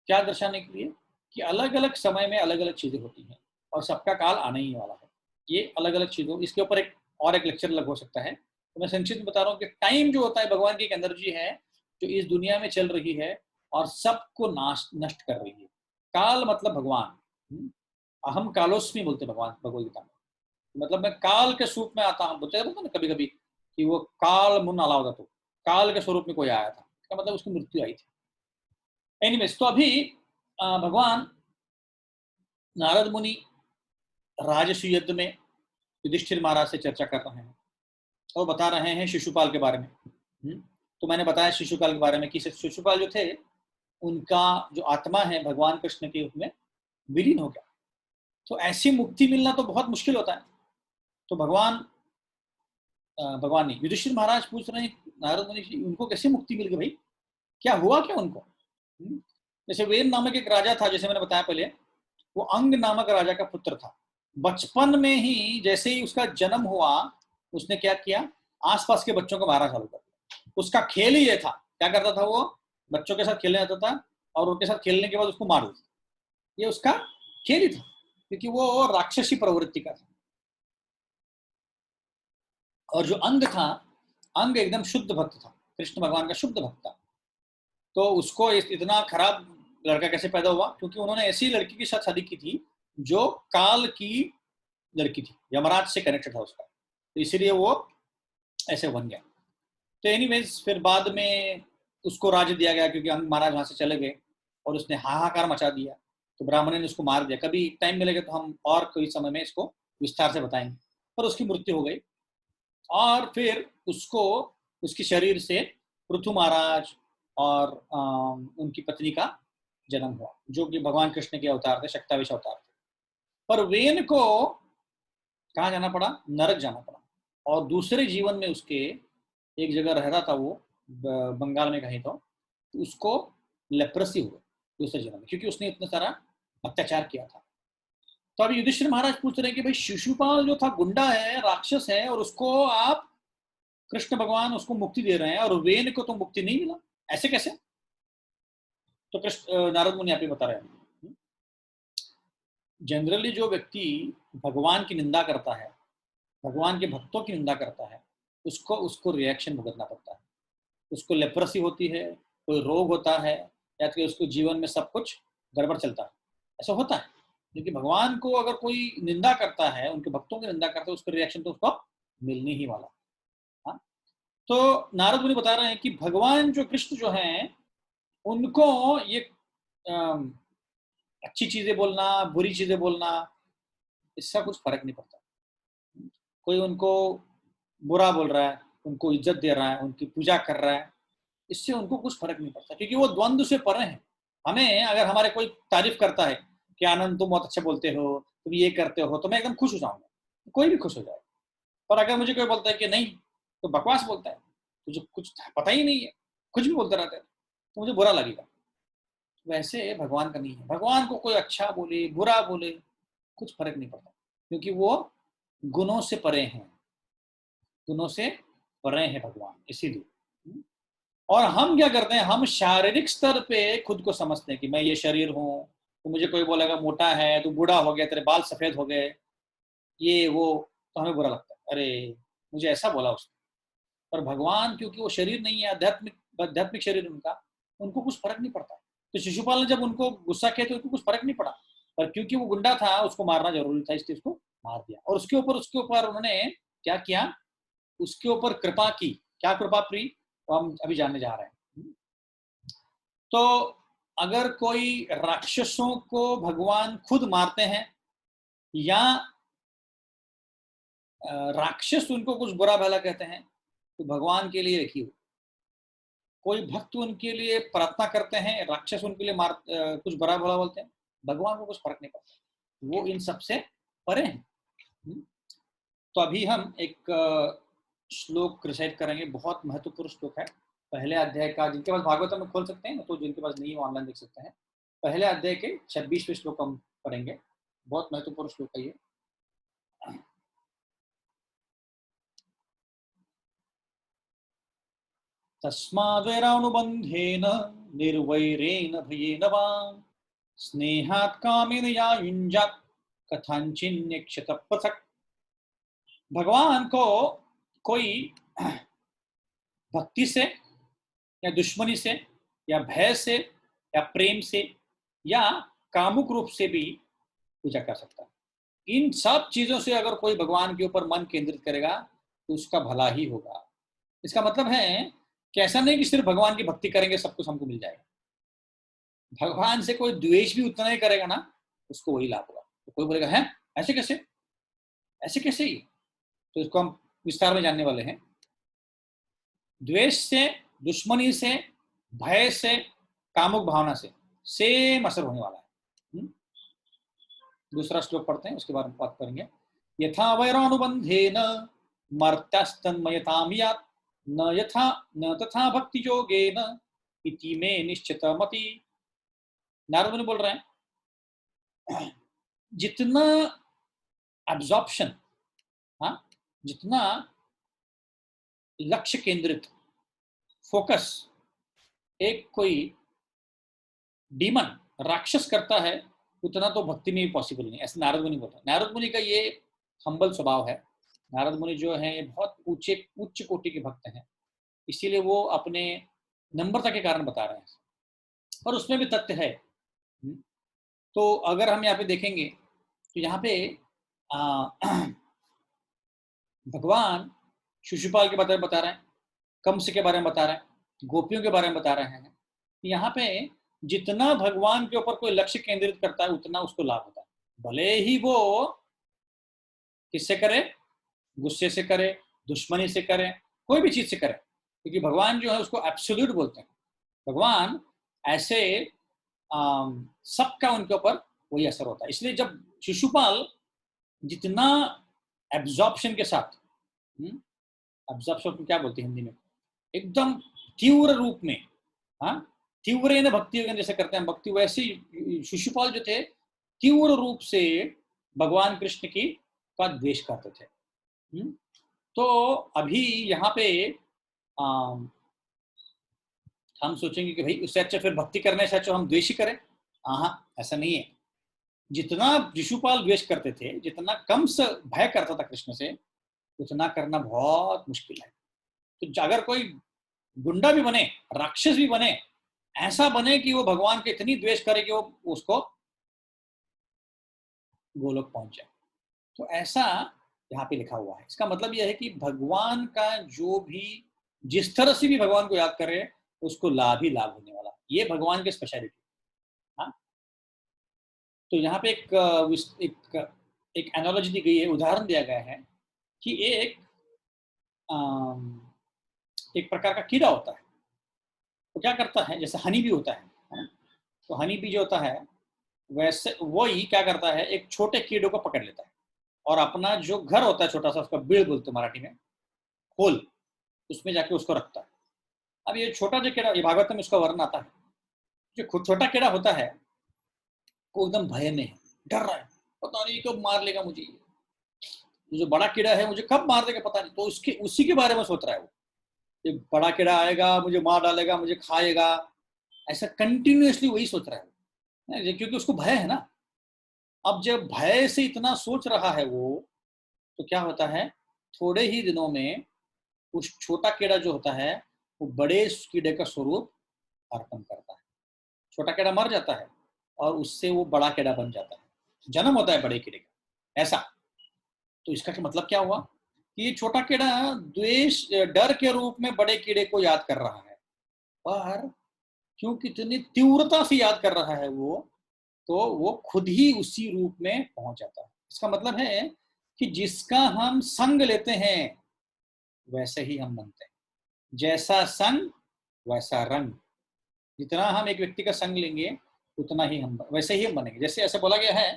क्या दर्शाने के लिए कि अलग अलग समय में अलग अलग चीजें होती हैं और सबका काल आने ही वाला है। ये अलग अलग चीजों, इसके ऊपर एक लेक्चर लग हो सकता है। तो मैं संक्षिप्त में बता रहा हूँ कि टाइम जो होता है भगवान की एक एनर्जी है जो इस दुनिया में चल रही है और सबको नष्ट कर रही है। काल मतलब भगवान, अहम कालोस्मी बोलते भगवान भगवद गीता में, मतलब मैं काल के स्वरूप में आता हूँ, बोलते ना कभी कभी कि वो काल मुन अलाव था, तो काल के स्वरूप में कोई आया था, इसका मतलब उसकी मृत्यु आई थी। एनीवेज, तो अभी भगवान नारद मुनि राजसूय युद्ध में युधिष्ठिर महाराज से चर्चा कर रहे हैं और बता रहे हैं शिशुपाल के बारे में। तो मैंने बताया शिशुपाल के बारे में कि शिशुपाल जो थे उनका जो आत्मा है भगवान कृष्ण के रूप में विलीन हो गया। तो ऐसी मुक्ति मिलना तो बहुत मुश्किल होता है। तो भगवान नहीं, युधिष्ठिर महाराज पूछ रहे हैं नारद मुनि उनको कैसे मुक्ति मिल गई भाई, क्या हुआ क्या उनको। जैसे वेद नामक एक राजा था, जैसे मैंने बताया पहले, वो अंग नामक राजा का पुत्र था। बचपन में ही जैसे ही उसका जन्म हुआ उसने क्या किया, आसपास के बच्चों को मारा चालू कर दिया। उसका खेल ही ये था, क्या करता था वो, बच्चों के साथ खेलने जाता था और उनके साथ खेलने के बाद उसको मार देता। ये उसका खेल ही था, क्योंकि वो राक्षसी प्रवृत्ति का था। और जो अंग था, अंग एकदम शुद्ध भक्त था, कृष्ण भगवान का शुद्ध भक्त था। तो उसको इतना खराब लड़का कैसे पैदा हुआ, क्योंकि उन्होंने ऐसी लड़की के साथ शादी की थी जो काल की लड़की थी, यमराज से कनेक्टेड था उसका, तो इसीलिए वो ऐसे बन गया। तो एनीवेज फिर बाद में उसको राज्य दिया गया, क्योंकि अंग महाराज वहां से चले गए और उसने हाहाकार मचा दिया। तो ब्राह्मण ने उसको मार दिया। कभी टाइम मिलेगा तो हम और कोई समय में इसको विस्तार से बताएंगे। पर उसकी मृत्यु हो गई और फिर उसको उसके शरीर से पृथु महाराज और उनकी पत्नी का जन्म हुआ, जो कि भगवान कृष्ण के अवतार थे, शक्तावेश अवतार थे। पर वेन को कहाँ जाना पड़ा? नरक जाना पड़ा। और दूसरे जीवन में उसके एक जगह रह रहा था वो, बंगाल में कहीं, तो उसको लेप्रेसी हुआ दूसरे जन्म में, क्योंकि उसने इतना सारा अत्याचार किया था। तो अभी युधिष्ठिर महाराज पूछ रहे हैं कि भाई शिशुपाल जो था गुंडा है, राक्षस है, और उसको आप कृष्ण भगवान उसको मुक्ति दे रहे हैं और वेन को तो मुक्ति नहीं मिला, ऐसे कैसे? तो कृष्ण नारद मुनि यहाँ पे बता रहे हैं, जनरली जो व्यक्ति भगवान की निंदा करता है, भगवान के भक्तों की निंदा करता है, उसको उसको रिएक्शन भुगतना पड़ता है। उसको लेप्रेसी होती है, कोई रोग होता है, या तो उसको जीवन में सब कुछ गड़बड़ चलता है, ऐसा होता है। क्योंकि भगवान को अगर कोई निंदा करता है, उनके भक्तों की निंदा करता है, उसका रिएक्शन तो उसको मिलने ही वाला। हाँ? तो नारद मुनि बता रहे हैं कि भगवान जो कृष्ण जो हैं, उनको ये अच्छी चीजें बोलना, बुरी चीजें बोलना, इसका कुछ फर्क नहीं पड़ता। कोई उनको बुरा बोल रहा है, उनको इज्जत दे रहा है, उनकी पूजा कर रहा है, इससे उनको कुछ फर्क नहीं पड़ता, क्योंकि वो द्वंद्व से परे हैं। हमें अगर हमारे कोई तारीफ करता है कि आनंद तुम बहुत अच्छे बोलते हो, तुम ये करते हो, तो मैं एकदम खुश हो जाऊंगा, कोई भी खुश हो जाए। पर अगर मुझे कोई बोलता है कि नहीं, तो बकवास बोलता है, तुझे कुछ पता ही नहीं है, कुछ भी बोलते रहते हैं, तो मुझे बुरा लगेगा। वैसे भगवान का नहीं है। भगवान को कोई अच्छा बोले, बुरा बोले, कुछ फर्क नहीं पड़ता, क्योंकि वो गुणों से परे हैं, गुणों से परे हैं भगवान, इसीलिए। और हम क्या करते हैं? हम शारीरिक स्तर पे खुद को समझते हैं कि मैं ये शरीर हूँ, तो मुझे कोई बोलेगा मोटा है, तू बूढ़ा हो गया, तेरे बाल सफेद हो गए, ये वो, तो हमें बुरा लगता है, अरे मुझे ऐसा बोला उसने। पर भगवान, क्योंकि वो शरीर नहीं है, आध्यात्मिक शरीर उनका, उनको कुछ फर्क नहीं पड़ता। तो शिशुपाल ने जब उनको गुस्सा किया तो उनको कुछ फर्क नहीं पड़ा, पर क्योंकि वो गुंडा था, उसको मारना जरूरी था, इसलिए उसको मार दिया। और उसके ऊपर उन्होंने क्या किया? उसके ऊपर कृपा की। क्या कृपा प्री? तो हम अभी जानने जा रहे हैं। तो अगर कोई राक्षसों को भगवान खुद मारते हैं, या राक्षस उनको कुछ बुरा भला कहते हैं, तो भगवान के लिए रखी हो। कोई भक्त उनके लिए प्रार्थना करते हैं, राक्षस उनके लिए कुछ बुरा भला बोलते हैं, भगवान को कुछ फर्क नहीं पड़ता, वो इन सबसे परे हैं। तो अभी हम एक श्लोक रिसाइट करेंगे, बहुत महत्वपूर्ण श्लोक है, पहले अध्याय का। जिनके पास भागवतम में खोल सकते हैं, तो जिनके पास नहीं है ऑनलाइन देख सकते हैं। पहले अध्याय के 26वें श्लोक हम पढ़ेंगे, बहुत महत्वपूर्ण श्लोक है ये। तस्माद्वैरानुबन्धेन निर्वैरेण भयेन वा स्नेहात् कामेन या युञ्जात् कथंचिन्निक्षत पृथक्। भगवान को कोई भक्ति से, या दुश्मनी से, या भय से, या प्रेम से, या कामुक रूप से भी पूजा कर सकता है। इन सब चीजों से अगर कोई भगवान के ऊपर मन केंद्रित करेगा, तो उसका भला ही होगा। इसका मतलब है कि ऐसा नहीं कि सिर्फ भगवान की भक्ति करेंगे सब कुछ हमको मिल जाएगा। भगवान से कोई द्वेष भी उतना ही करेगा ना, उसको वही लाभ होगा। तो कोई बोलेगा है ऐसे कैसे, ऐसे कैसे ही? तो इसको हम विस्तार में जानने वाले हैं। द्वेष से, दुश्मनी से, भय से, कामुक भावना से सेम असर होने वाला है। दूसरा श्लोक पढ़ते हैं, उसके बाद हम बात करेंगे। यथा वैरानुबंधेन मर्त्यस्तन्मयताम यात् न तथा भक्ति योगेन इति मे निश्चितमति। नारद मुनि बोल रहे हैं, जितना एब्जॉर्प्शन, हाँ, जितना लक्ष्य केंद्रित, फोकस एक कोई डीमन, राक्षस करता है, उतना तो भक्ति में भी पॉसिबल नहीं। ऐसे नारद मुनि बोलते हैं। नारद मुनि का ये हम्बल स्वभाव है। नारद मुनि जो है, ये बहुत उच्च कोटि के भक्त हैं, इसीलिए वो अपने नम्रता के कारण बता रहे हैं, और उसमें भी तथ्य है। तो अगर हम यहाँ पे देखेंगे, तो यहाँ पे भगवान शिशुपाल के बारे में बता रहे हैं, कंस के बारे में बता रहे हैं, गोपियों के बारे में बता रहे हैं। यहाँ पे जितना भगवान के ऊपर कोई लक्ष्य केंद्रित करता है उतना उसको लाभ होता है, भले ही वो किससे करे, गुस्से से करे, दुश्मनी से करे, कोई भी चीज से करे, क्योंकि भगवान जो है उसको एब्सोल्यूट बोलते हैं। भगवान ऐसे सबका उनके ऊपर वही असर होता है। इसलिए जब शिशुपाल जितना एब्जॉर्प्शन के साथ, एब्जॉर्प्शन क्या बोलते हैं हिंदी में, एकदम तीव्र रूप में, हाँ, तीव्र न भक्ति जैसे करते हैं भक्ति, वैसे शिशुपाल जो थे तीव्र रूप से भगवान कृष्ण की का द्वेष करते थे। तो अभी यहाँ पे हम सोचेंगे कि भाई उससे अच्छा फिर भक्ति करने से अच्छा हम द्वेष ही करें। हाँ, ऐसा नहीं है। जितना शिशुपाल द्वेष करते थे, जितना कम से भय करता था कृष्ण से, उतना करना बहुत मुश्किल है। तो अगर कोई गुंडा भी बने, राक्षस भी बने, ऐसा बने कि वो भगवान के इतनी द्वेष करे कि वो उसको गोलोक पहुंच जाए, तो ऐसा यहाँ पे लिखा हुआ है। इसका मतलब यह है कि भगवान का जो भी, जिस तरह से भी भगवान को याद करे उसको लाभ ही लाभ होने वाला, ये भगवान की स्पेशलिटी। हाँ, तो यहाँ पे एक एनालॉजी दी गई है, उदाहरण दिया गया है कि एक प्रकार का कीड़ा होता है, तो क्या करता है, जैसे हनी भी होता है, तो हनी भी जो होता है वैसे वही क्या करता है, एक छोटे कीड़े को पकड़ लेता है और अपना जो घर होता है छोटा सा, उसका बिल बोलते हैं मराठी में, खोल, उसमें जाके उसको रखता है। अब ये छोटा जो कीड़ा, ये भागवत में उसका वर्णन आता है, जो छोटा कीड़ा होता है वो एकदम भय में है, डर रहा है, पता नहीं कब मार लेगा मुझे, जो बड़ा कीड़ा है मुझे कब मार देगा पता नहीं, तो उसके उसी के बारे में सोच रहा है वो, ये बड़ा कीड़ा आएगा मुझे मार डालेगा, मुझे खाएगा, ऐसा कंटिन्यूअसली वही सोच रहा है, क्योंकि उसको भय है ना। अब जब भय से इतना सोच रहा है वो, तो क्या होता है, थोड़े ही दिनों में उस छोटा कीड़ा जो होता है वो बड़े कीड़े का स्वरूप अर्पण करता है। छोटा कीड़ा मर जाता है और उससे वो बड़ा कीड़ा बन जाता है, जन्म होता है बड़े कीड़े का, ऐसा। तो इसका क्या मतलब क्या हुआ कि ये छोटा कीड़ा द्वेष, डर के रूप में बड़े कीड़े को याद कर रहा है, पर क्योंकि इतनी तीव्रता से याद कर रहा है वो, तो वो खुद ही उसी रूप में पहुंच जाता है। इसका मतलब है कि जिसका हम संग लेते हैं वैसे ही हम बनते हैं, जैसा संग वैसा रंग। जितना हम एक व्यक्ति का संग लेंगे उतना ही हम वैसे ही हम बनेंगे। जैसे ऐसे बोला गया है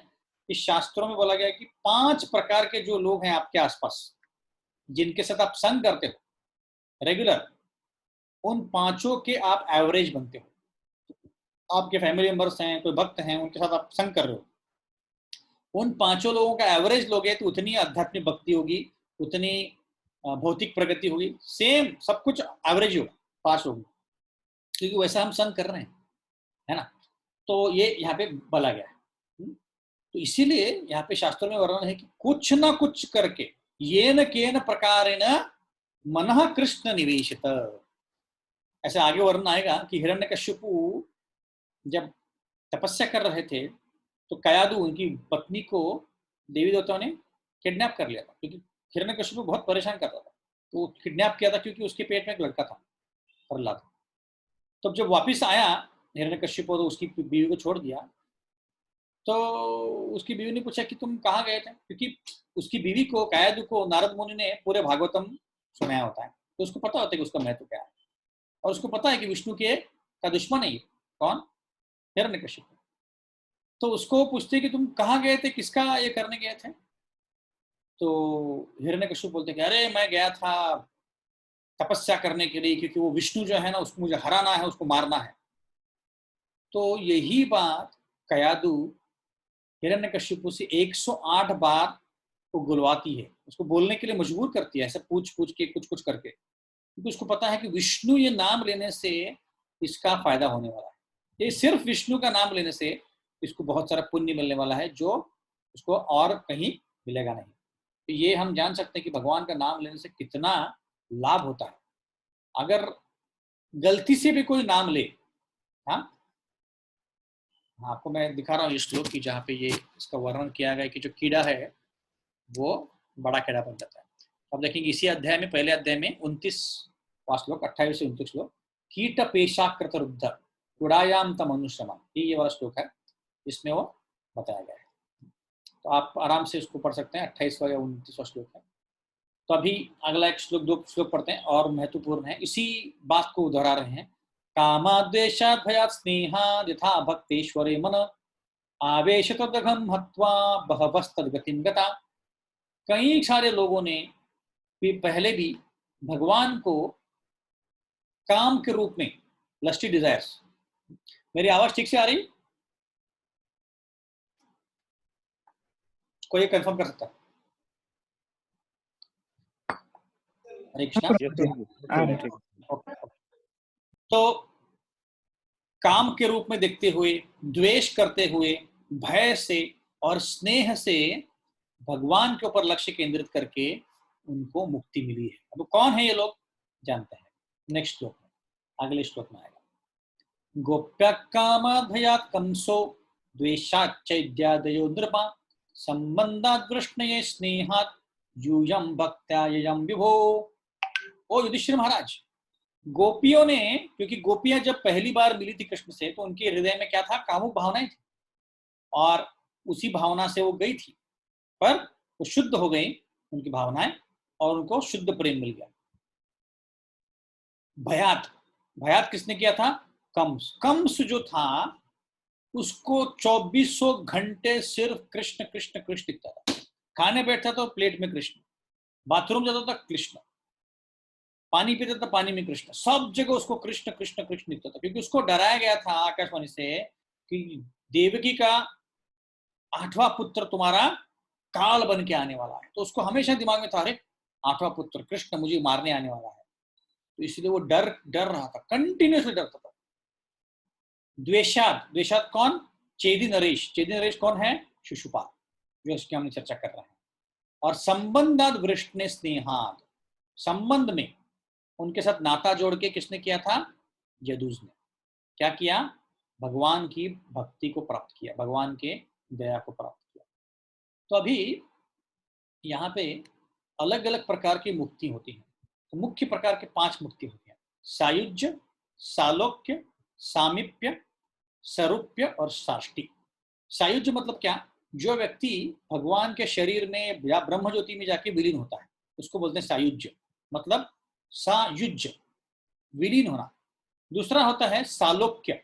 कि शास्त्रों में बोला गया है कि 5 प्रकार के जो लोग हैं आपके आसपास, जिनके साथ आप संग करते हो रेगुलर, उन 5 के आप एवरेज बनते हो। आपके फैमिली मेंबर्स हैं, कोई भक्त हैं, उनके साथ आप संग कर रहे हो, उन 5 लोगों का एवरेज लोगे तो उतनी आध्यात्मिक भक्ति होगी, उतनी भौतिक प्रगति होगी, सेम सब कुछ एवरेज होगा, पास होगी, क्योंकि वैसा हम संग कर रहे हैं, है ना। तो ये यहाँ पे बोला गया है। तो इसीलिए यहाँ पे शास्त्रों में वर्णन है कि कुछ ना कुछ करके येन केन प्रकारेण मनः कृष्ण निवेशित। ऐसे आगे वर्णन आएगा कि हिरण्यकश्यपु जब तपस्या कर रहे थे तो कयादु उनकी पत्नी को देवी देवताओं ने किडनैप कर लिया था, क्योंकि हिरण्यकश्यप बहुत परेशान करता था, तो किडनैप किया था क्योंकि उसके पेट में एक लड़का था, प्रहलाद। तब जब वापिस आया हिरण्यकश्यप तो उसकी बीवी को छोड़ दिया, तो उसकी बीवी ने पूछा कि तुम कहाँ गए थे, क्योंकि उसकी बीवी को, कयादु को, नारद मुनि ने पूरे भागवतम सुनाया होता है, तो उसको पता होता है कि उसका महत्व क्या है, और उसको पता है कि विष्णु के का दुश्मन है ये कौन, हिरण्यकश्यप। तो उसको पूछते कि तुम कहाँ गए थे, किसका ये करने गए थे, तो हिरण्यकश्यप बोलते कि अरे मैं गया था तपस्या करने के लिए, क्योंकि वो विष्णु जो है ना उसको मुझे हराना है, उसको मारना है। तो यही बात कयादु हिरण्यकश्यप से 108 बार को गुलवाती है, उसको बोलने के लिए मजबूर करती है, ऐसे पूछ पूछ के कुछ कुछ करके, क्योंकि उसको पता है कि विष्णु ये नाम लेने से इसका फायदा होने वाला है, ये सिर्फ विष्णु का नाम लेने से इसको बहुत सारा पुण्य मिलने वाला है जो उसको और कहीं मिलेगा नहीं। तो ये हम जान सकते हैं कि भगवान का नाम लेने से कितना लाभ होता है। अगर गलती से भी कोई नाम ले, हाँ, आपको मैं दिखा रहा हूँ ये श्लोक की जहाँ पे ये इसका वर्णन किया गया कि जो कीड़ा है वो बड़ा कीड़ा बन जाता है। अब देखेंगे इसी अध्याय में, पहले अध्याय में 29वां श्लोक, 28 से 29 श्लोक, कीट पेशाकृत रुद्ध, गुड़ायाम तम अनुश्रमम, ये वाला श्लोक है जिसमें वो बताया गया है। तो आप आराम से इसको पढ़ सकते हैं, 28वां या 29वां श्लोक है। तो अभी अगला एक श्लोक, 2 श्लोक पढ़ते हैं और महत्वपूर्ण है, इसी बात को दोहरा रहे हैं। कामाद्वेषात् भयात् स्नेहात् यथा भक्तेश्वरे मन आवेश तदघम हत्वा बहवस्तद्गतिं गता। कई सारे लोगों ने भी पहले भी भगवान को काम के रूप में, लस्टी डिजायर्स, मेरी आवाज ठीक से आ रही, कोई कंफर्म कर सकता है? हरे कृष्णा। तो काम के रूप में देखते हुए, द्वेष करते हुए, भय से और स्नेह से भगवान के ऊपर लक्ष्य केंद्रित करके उनको मुक्ति मिली है। अब कौन है ये लोग, जानते हैं नेक्स्ट श्लोक में, अगले श्लोक में आएगा। गोप्य कामाद्भयात् कंसो द्वेषाच्चैद्यादयो नृपा संबंधात् वृष्णये स्नेहात् यूयं भक्त्या ययं विभो। ओ युधिष्ठिर महाराज, गोपियों ने, क्योंकि गोपियां जब पहली बार मिली थी कृष्ण से तो उनके हृदय में क्या था, कामुक भावनाएं थी, और उसी भावना से वो गई थी, पर वो शुद्ध हो गई उनकी भावनाएं और उनको शुद्ध प्रेम मिल गया। भयात, भयात किसने किया था, कंस। कंस जो था उसको 2400 घंटे सिर्फ कृष्ण कृष्ण कृष्ण दिखता था। खाने बैठता तो प्लेट में कृष्ण, बाथरूम जाता था कृष्ण, पानी पीता था पानी में कृष्ण, सब जगह उसको कृष्ण कृष्ण कृष्ण दिखता था, क्योंकि उसको डराया गया था आकाशवाणी से कि देवकी का 8वां पुत्र तुम्हारा काल बन के आने वाला है। तो उसको हमेशा दिमाग में था, अरे 8वां पुत्र कृष्ण मुझे मारने आने वाला है, तो इसलिए वो डर रहा था, कंटिन्यूसली डरता था। द्वेषाद, द्वेषाद कौन, चेदी नरेश। चेदी नरेश कौन है, शिशुपाल, जो इसकी हमने चर्चा कर रहे हैं। और संबंधाद वृष्ण स्नेहाद, संबंध में उनके साथ नाता जोड़ के किसने किया था, यदुज ने। क्या किया, भगवान की भक्ति को प्राप्त किया, भगवान के दया को प्राप्त किया। तो अभी यहाँ पे अलग अलग प्रकार की मुक्ति होती है। तो मुख्य प्रकार के 5 मुक्ति होती हैं, सायुज्य, सालोक्य, सामीप्य, सरूप्य और साष्टी। सायुज्य मतलब क्या, जो व्यक्ति भगवान के शरीर में या ब्रह्म ज्योति में जाके विलीन होता है उसको बोलते हैं सायुज्य, मतलब सायुज्य, विलीन होना। दूसरा होता है सालोक्य।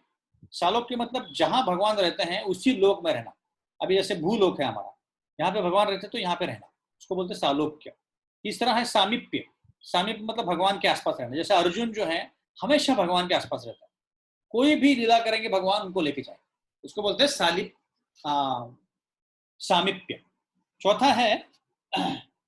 सालोक्य मतलब जहां भगवान रहते हैं उसी लोक में रहना। अभी जैसे भूलोक है हमारा, यहाँ पे भगवान रहते तो यहाँ पे रहना, उसको बोलते हैं सालोक्य। तीसरा है सामीप्य। सामीप्य मतलब भगवान के आसपास रहना, जैसे अर्जुन जो है हमेशा भगवान के आसपास रहता है, कोई भी लीला करेंगे भगवान उनको लेके जाए, उसको बोलते हैं सामीप्य। चौथा है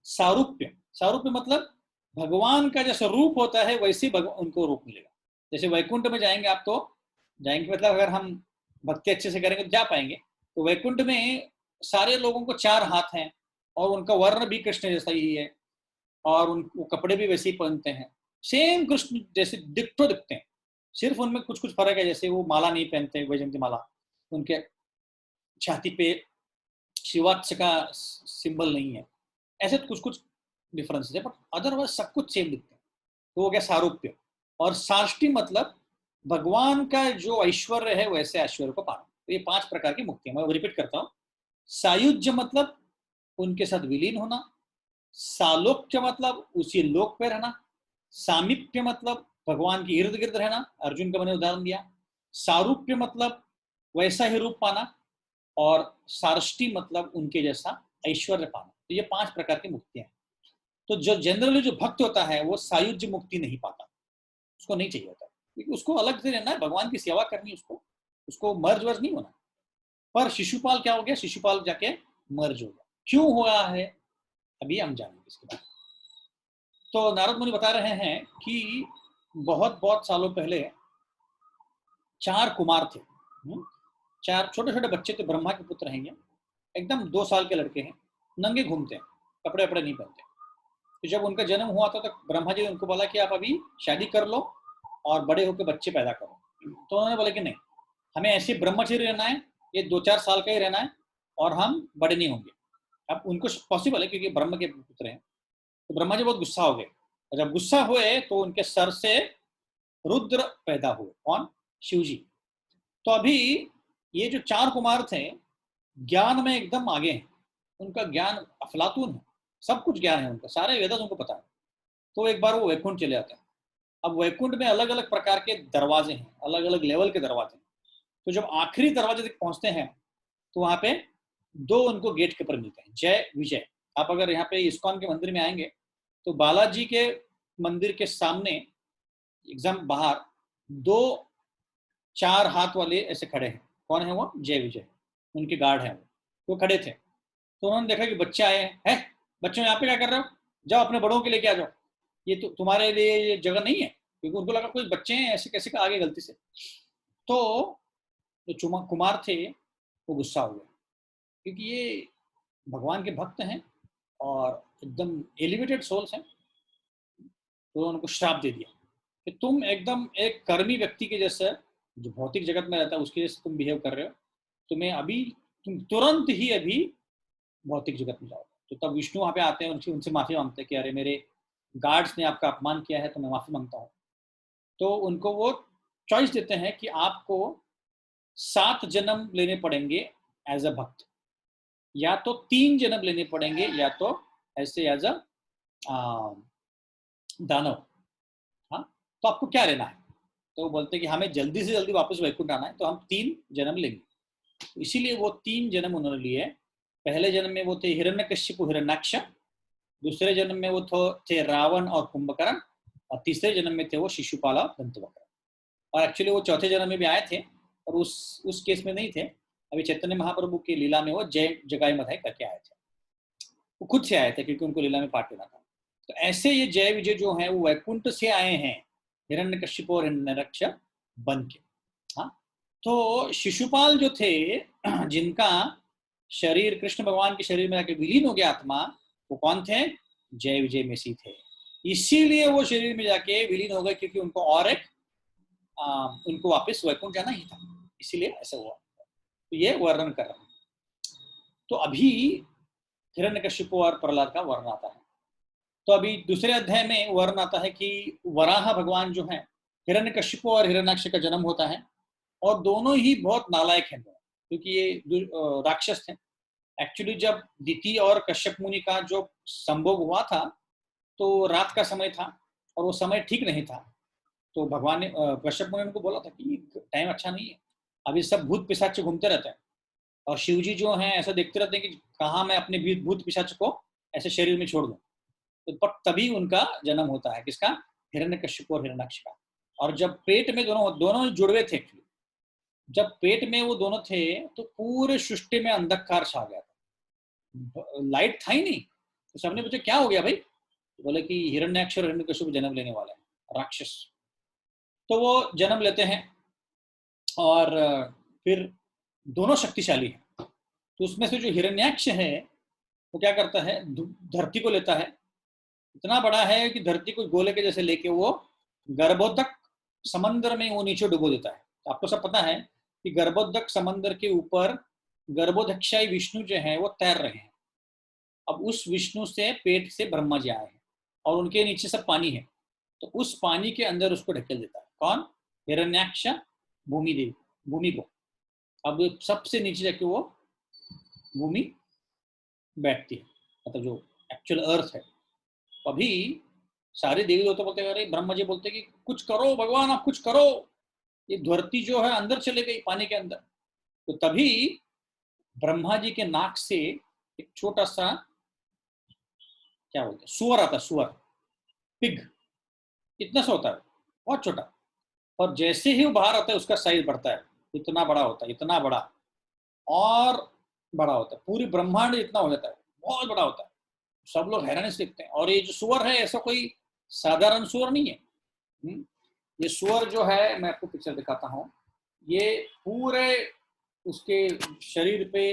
सारूप्य। सारूप्य मतलब भगवान का जैसा रूप होता है वैसे उनको रूप मिलेगा। जैसे वैकुंठ में जाएंगे आप, तो जाएंगे मतलब अगर हम भक्ति अच्छे से करेंगे तो जा पाएंगे। तो वैकुंठ में सारे लोगों को 4 हाथ हैं और उनका वर्ण भी कृष्ण जैसा ही है, और वो कपड़े भी वैसे ही पहनते हैं, सेम कृष्ण जैसे डिट्टो दिखते हैं, सिर्फ उनमें कुछ कुछ फर्क है। जैसे वो माला नहीं पहनते, वैजयंती माला, उनके छाती पे शिवात्स का सिंबल नहीं है, ऐसे कुछ कुछ डिफरेंसेस है, बट अदरवाइज सब कुछ सेम दिखते हैं। तो हो गया सारूप्य। और साष्टी मतलब भगवान का जो ऐश्वर्य है वैसे ऐश्वर्य को पाना। तो ये 5 प्रकार की मुक्ति है, मैं रिपीट करता हूँ। सायुज्य मतलब उनके साथ विलीन होना, सालोक्य मतलब उसी लोक पे रहना, सामीप्य मतलब भगवान के इर्द गिर्द रहना, अर्जुन का मैंने उदाहरण दिया, सारूप्य मतलब वैसा ही रूप पाना, और सारष्टी मतलब उनके जैसा ऐश्वर्य पाना। तो ये 5 प्रकार की मुक्तियां हैं। तो जो जनरली जो भक्त होता है वो सायुज्य मुक्ति नहीं पाता, उसको नहीं चाहिए होता, क्योंकि उसको अलग से रहना है, भगवान की सेवा करनी, उसको मर्ज वर्ज नहीं होना। पर शिशुपाल क्या हो गया, शिशुपाल जाके मर्ज हो गया। क्यों हुआ है अभी हम जानेंगे इसके बाद। तो नारद मुनि बता रहे हैं कि बहुत बहुत सालों पहले 4 कुमार थे, 4 छोटे छोटे बच्चे थे, ब्रह्मा के पुत्र हैं, एकदम 2 साल के लड़के हैं, नंगे घूमते हैं, कपड़े वपड़े नहीं पहनते। तो जब उनका जन्म हुआ था तो ब्रह्मा जी ने उनको बोला कि आप अभी शादी कर लो और बड़े होकर बच्चे पैदा करो। तो उन्होंने बोला कि नहीं, हमें ऐसे ब्रह्मचर्य रहना है, ये 2-4 साल का ही रहना है, और हम बड़े नहीं होंगे। अब उनको पॉसिबल है क्योंकि ब्रह्म के पुत्र हैं। तो ब्रह्मा जी बहुत गुस्सा हो गए, और जब गुस्सा हुए तो उनके सर से रुद्र पैदा हुए। कौन, शिव जी। तो अभी ये जो 4 कुमार थे ज्ञान में एकदम आगे हैं, उनका ज्ञान अफलातून है, सब कुछ ज्ञान है उनका, सारे वेद उनको पता है। तो एक बार वो वैकुंठ चले जाते हैं। अब वैकुंठ में अलग अलग प्रकार के दरवाजे हैं, अलग अलग लेवल के दरवाजे हैं। तो जब आखिरी दरवाजे तक पहुंचते हैं तो वहां पे 2 उनको गेट के ऊपर मिलते हैं, जय विजय। आप अगर यहाँ पे इस्कॉन के मंदिर में आएंगे तो बालाजी के मंदिर के सामने एकदम बाहर 2 4 हाथ वाले ऐसे खड़े हैं। कौन है वो? जय विजय, उनके गार्ड हैं वो खड़े थे। तो उन्होंने देखा कि बच्चे आए हैं, बच्चों यहाँ पे क्या कर रहे हो, जाओ अपने बड़ों के लेके आ जाओ, ये तो तुम्हारे लिए ये जगह नहीं है। क्योंकि उनको लगा कोई बच्चे हैं ऐसे कैसे आ गए गलती से। तो जो कुमार थे वो गुस्सा हो गए, क्योंकि ये भगवान के भक्त हैं और एकदम एलिवेटेड सोल्स हैं। तो उनको श्राप दे दिया कि तुम एकदम एक कर्मी व्यक्ति के जैसे, जो भौतिक जगत में रहता है उसके जैसे तुम बिहेव कर रहे हो, तुम्हें अभी, तुम तुरंत ही अभी भौतिक जगत में जाओ। तो तब विष्णु वहाँ पे आते हैं, उनसे माफी मांगते हैं कि अरे मेरे गार्ड्स ने आपका अपमान किया है तो मैं माफी मांगता हूँ। तो उनको वो चॉइस देते हैं कि आपको 7 जन्म लेने पड़ेंगे एज अ भक्त, या तो 3 जन्म लेने पड़ेंगे, या तो ऐसे एज अ दानव। हाँ, तो आपको क्या लेना है? तो वो बोलते हैं कि हमें जल्दी से जल्दी वापस वैकुंठ आना है, तो हम 3 जन्म लेंगे। तो इसीलिए वो 3 जन्म उन्होंने लिए। पहले जन्म में वो थे हिरण्यकश्यप हिरण्याक्ष, दूसरे जन्म में वो थे रावण और कुंभकर्ण, और तीसरे जन्म में थे वो शिशुपाल और दंतवक्र। और एक्चुअली वो चौथे जन्म में भी आए थे, और उस केस में नहीं थे। अभी चैतन्य महाप्रभु की लीला में वो जय जगाई मधाई करके आए थे, वो खुद से आए थे क्योंकि उनको लीला में पार्ट लेना था। तो ऐसे ये जय विजय जो है वो वैकुंठ से आए हैं, हिरण्यकश्यप और हिरण्यक्ष बन के। हाँ, तो शिशुपाल जो थे जिनका शरीर कृष्ण भगवान के शरीर में आके विलीन हो गया आत्मा, वो कौन थे? जय विजय में सी थे। इसीलिए वो शरीर में जाके विलीन हो गए, क्योंकि उनको और एक उनको वापस वैकुंठ जाना ही था, इसीलिए ऐसा हुआ। तो ये वर्णन कर रहा हूं। तो अभी हिरण्यकश्यप और प्रहलाद का वर्ण आता है। तो अभी दूसरे अध्याय में वर्ण आता है कि वराह भगवान जो है, हिरण्यकश्यप और हिरण्याक्ष का जन्म होता है, और दोनों ही बहुत नालायक हैं, क्योंकि ये राक्षस थे। एक्चुअली जब दिति और कश्यप मुनि का जो संभोग हुआ था तो रात का समय था और वो समय ठीक नहीं था। तो भगवान ने कश्यप मुनि को बोला था कि टाइम अच्छा नहीं है, अभी सब भूत पिशाच घूमते रहते हैं, और शिव जी जो हैं ऐसा देखते रहते हैं कि कहाँ मैं अपने भूत पिशाच को ऐसे शरीर में छोड़ दूं। तो तभी उनका जन्म होता है, किसका? हिरण्यकश्यप और हिरण्याक्ष का। और जब पेट में दोनों दोनों जुड़वे थे, जब पेट में वो दोनों थे तो पूरे सृष्टि में अंधकार छा गया था, लाइट था ही नहीं। तो सबने पूछा क्या हो गया भाई? तो बोले कि हिरण्याक्ष और हिरण्यकश्यप जन्म लेने वाले हैं, राक्षस। तो वो जन्म लेते हैं और फिर दोनों शक्तिशाली हैं। तो उसमें से जो हिरण्याक्ष है वो क्या करता है, धरती को लेता है, इतना बड़ा है कि धरती को गोले के जैसे लेके वो गर्भोदक समंदर में वो नीचे डुबो देता है। तो आपको सब पता है कि गर्भोदक समंदर के ऊपर गर्भोदक्षाई विष्णु जो है वो तैर रहे हैं। अब उस विष्णु से पेट से ब्रह्मा जी आए हैं और उनके नीचे सब पानी है, तो उस पानी के अंदर उसको ढकेल देता है। कौन? हिरण्याक्ष भूमि देवी, भूमि को। अब सबसे नीचे जाके वो भूमि बैठती है, मतलब जो एक्चुअल अर्थ है। अभी सारे देवी देवता बोलते हैं, अरे ब्रह्मा जी बोलते कि कुछ करो भगवान, आप कुछ करो, ये धरती जो है अंदर चले गई पानी के अंदर। तो तभी ब्रह्मा जी के नाक से एक छोटा सा क्या बोलते हैं, सुअर आता, सुअर, पिग, इतना सा होता है, बहुत छोटा। और जैसे ही वो बाहर आता है उसका साइज बढ़ता है, इतना बड़ा होता है, इतना बड़ा, और बड़ा होता है, पूरी ब्रह्मांड इतना हो जाता है, बहुत बड़ा होता है। सब लोग हैरानी से देखते हैं। और ये जो सुअर है ऐसा कोई साधारण सुअर नहीं है। ये सुअर जो है, मैं आपको पिक्चर दिखाता हूँ, ये पूरे उसके शरीर पे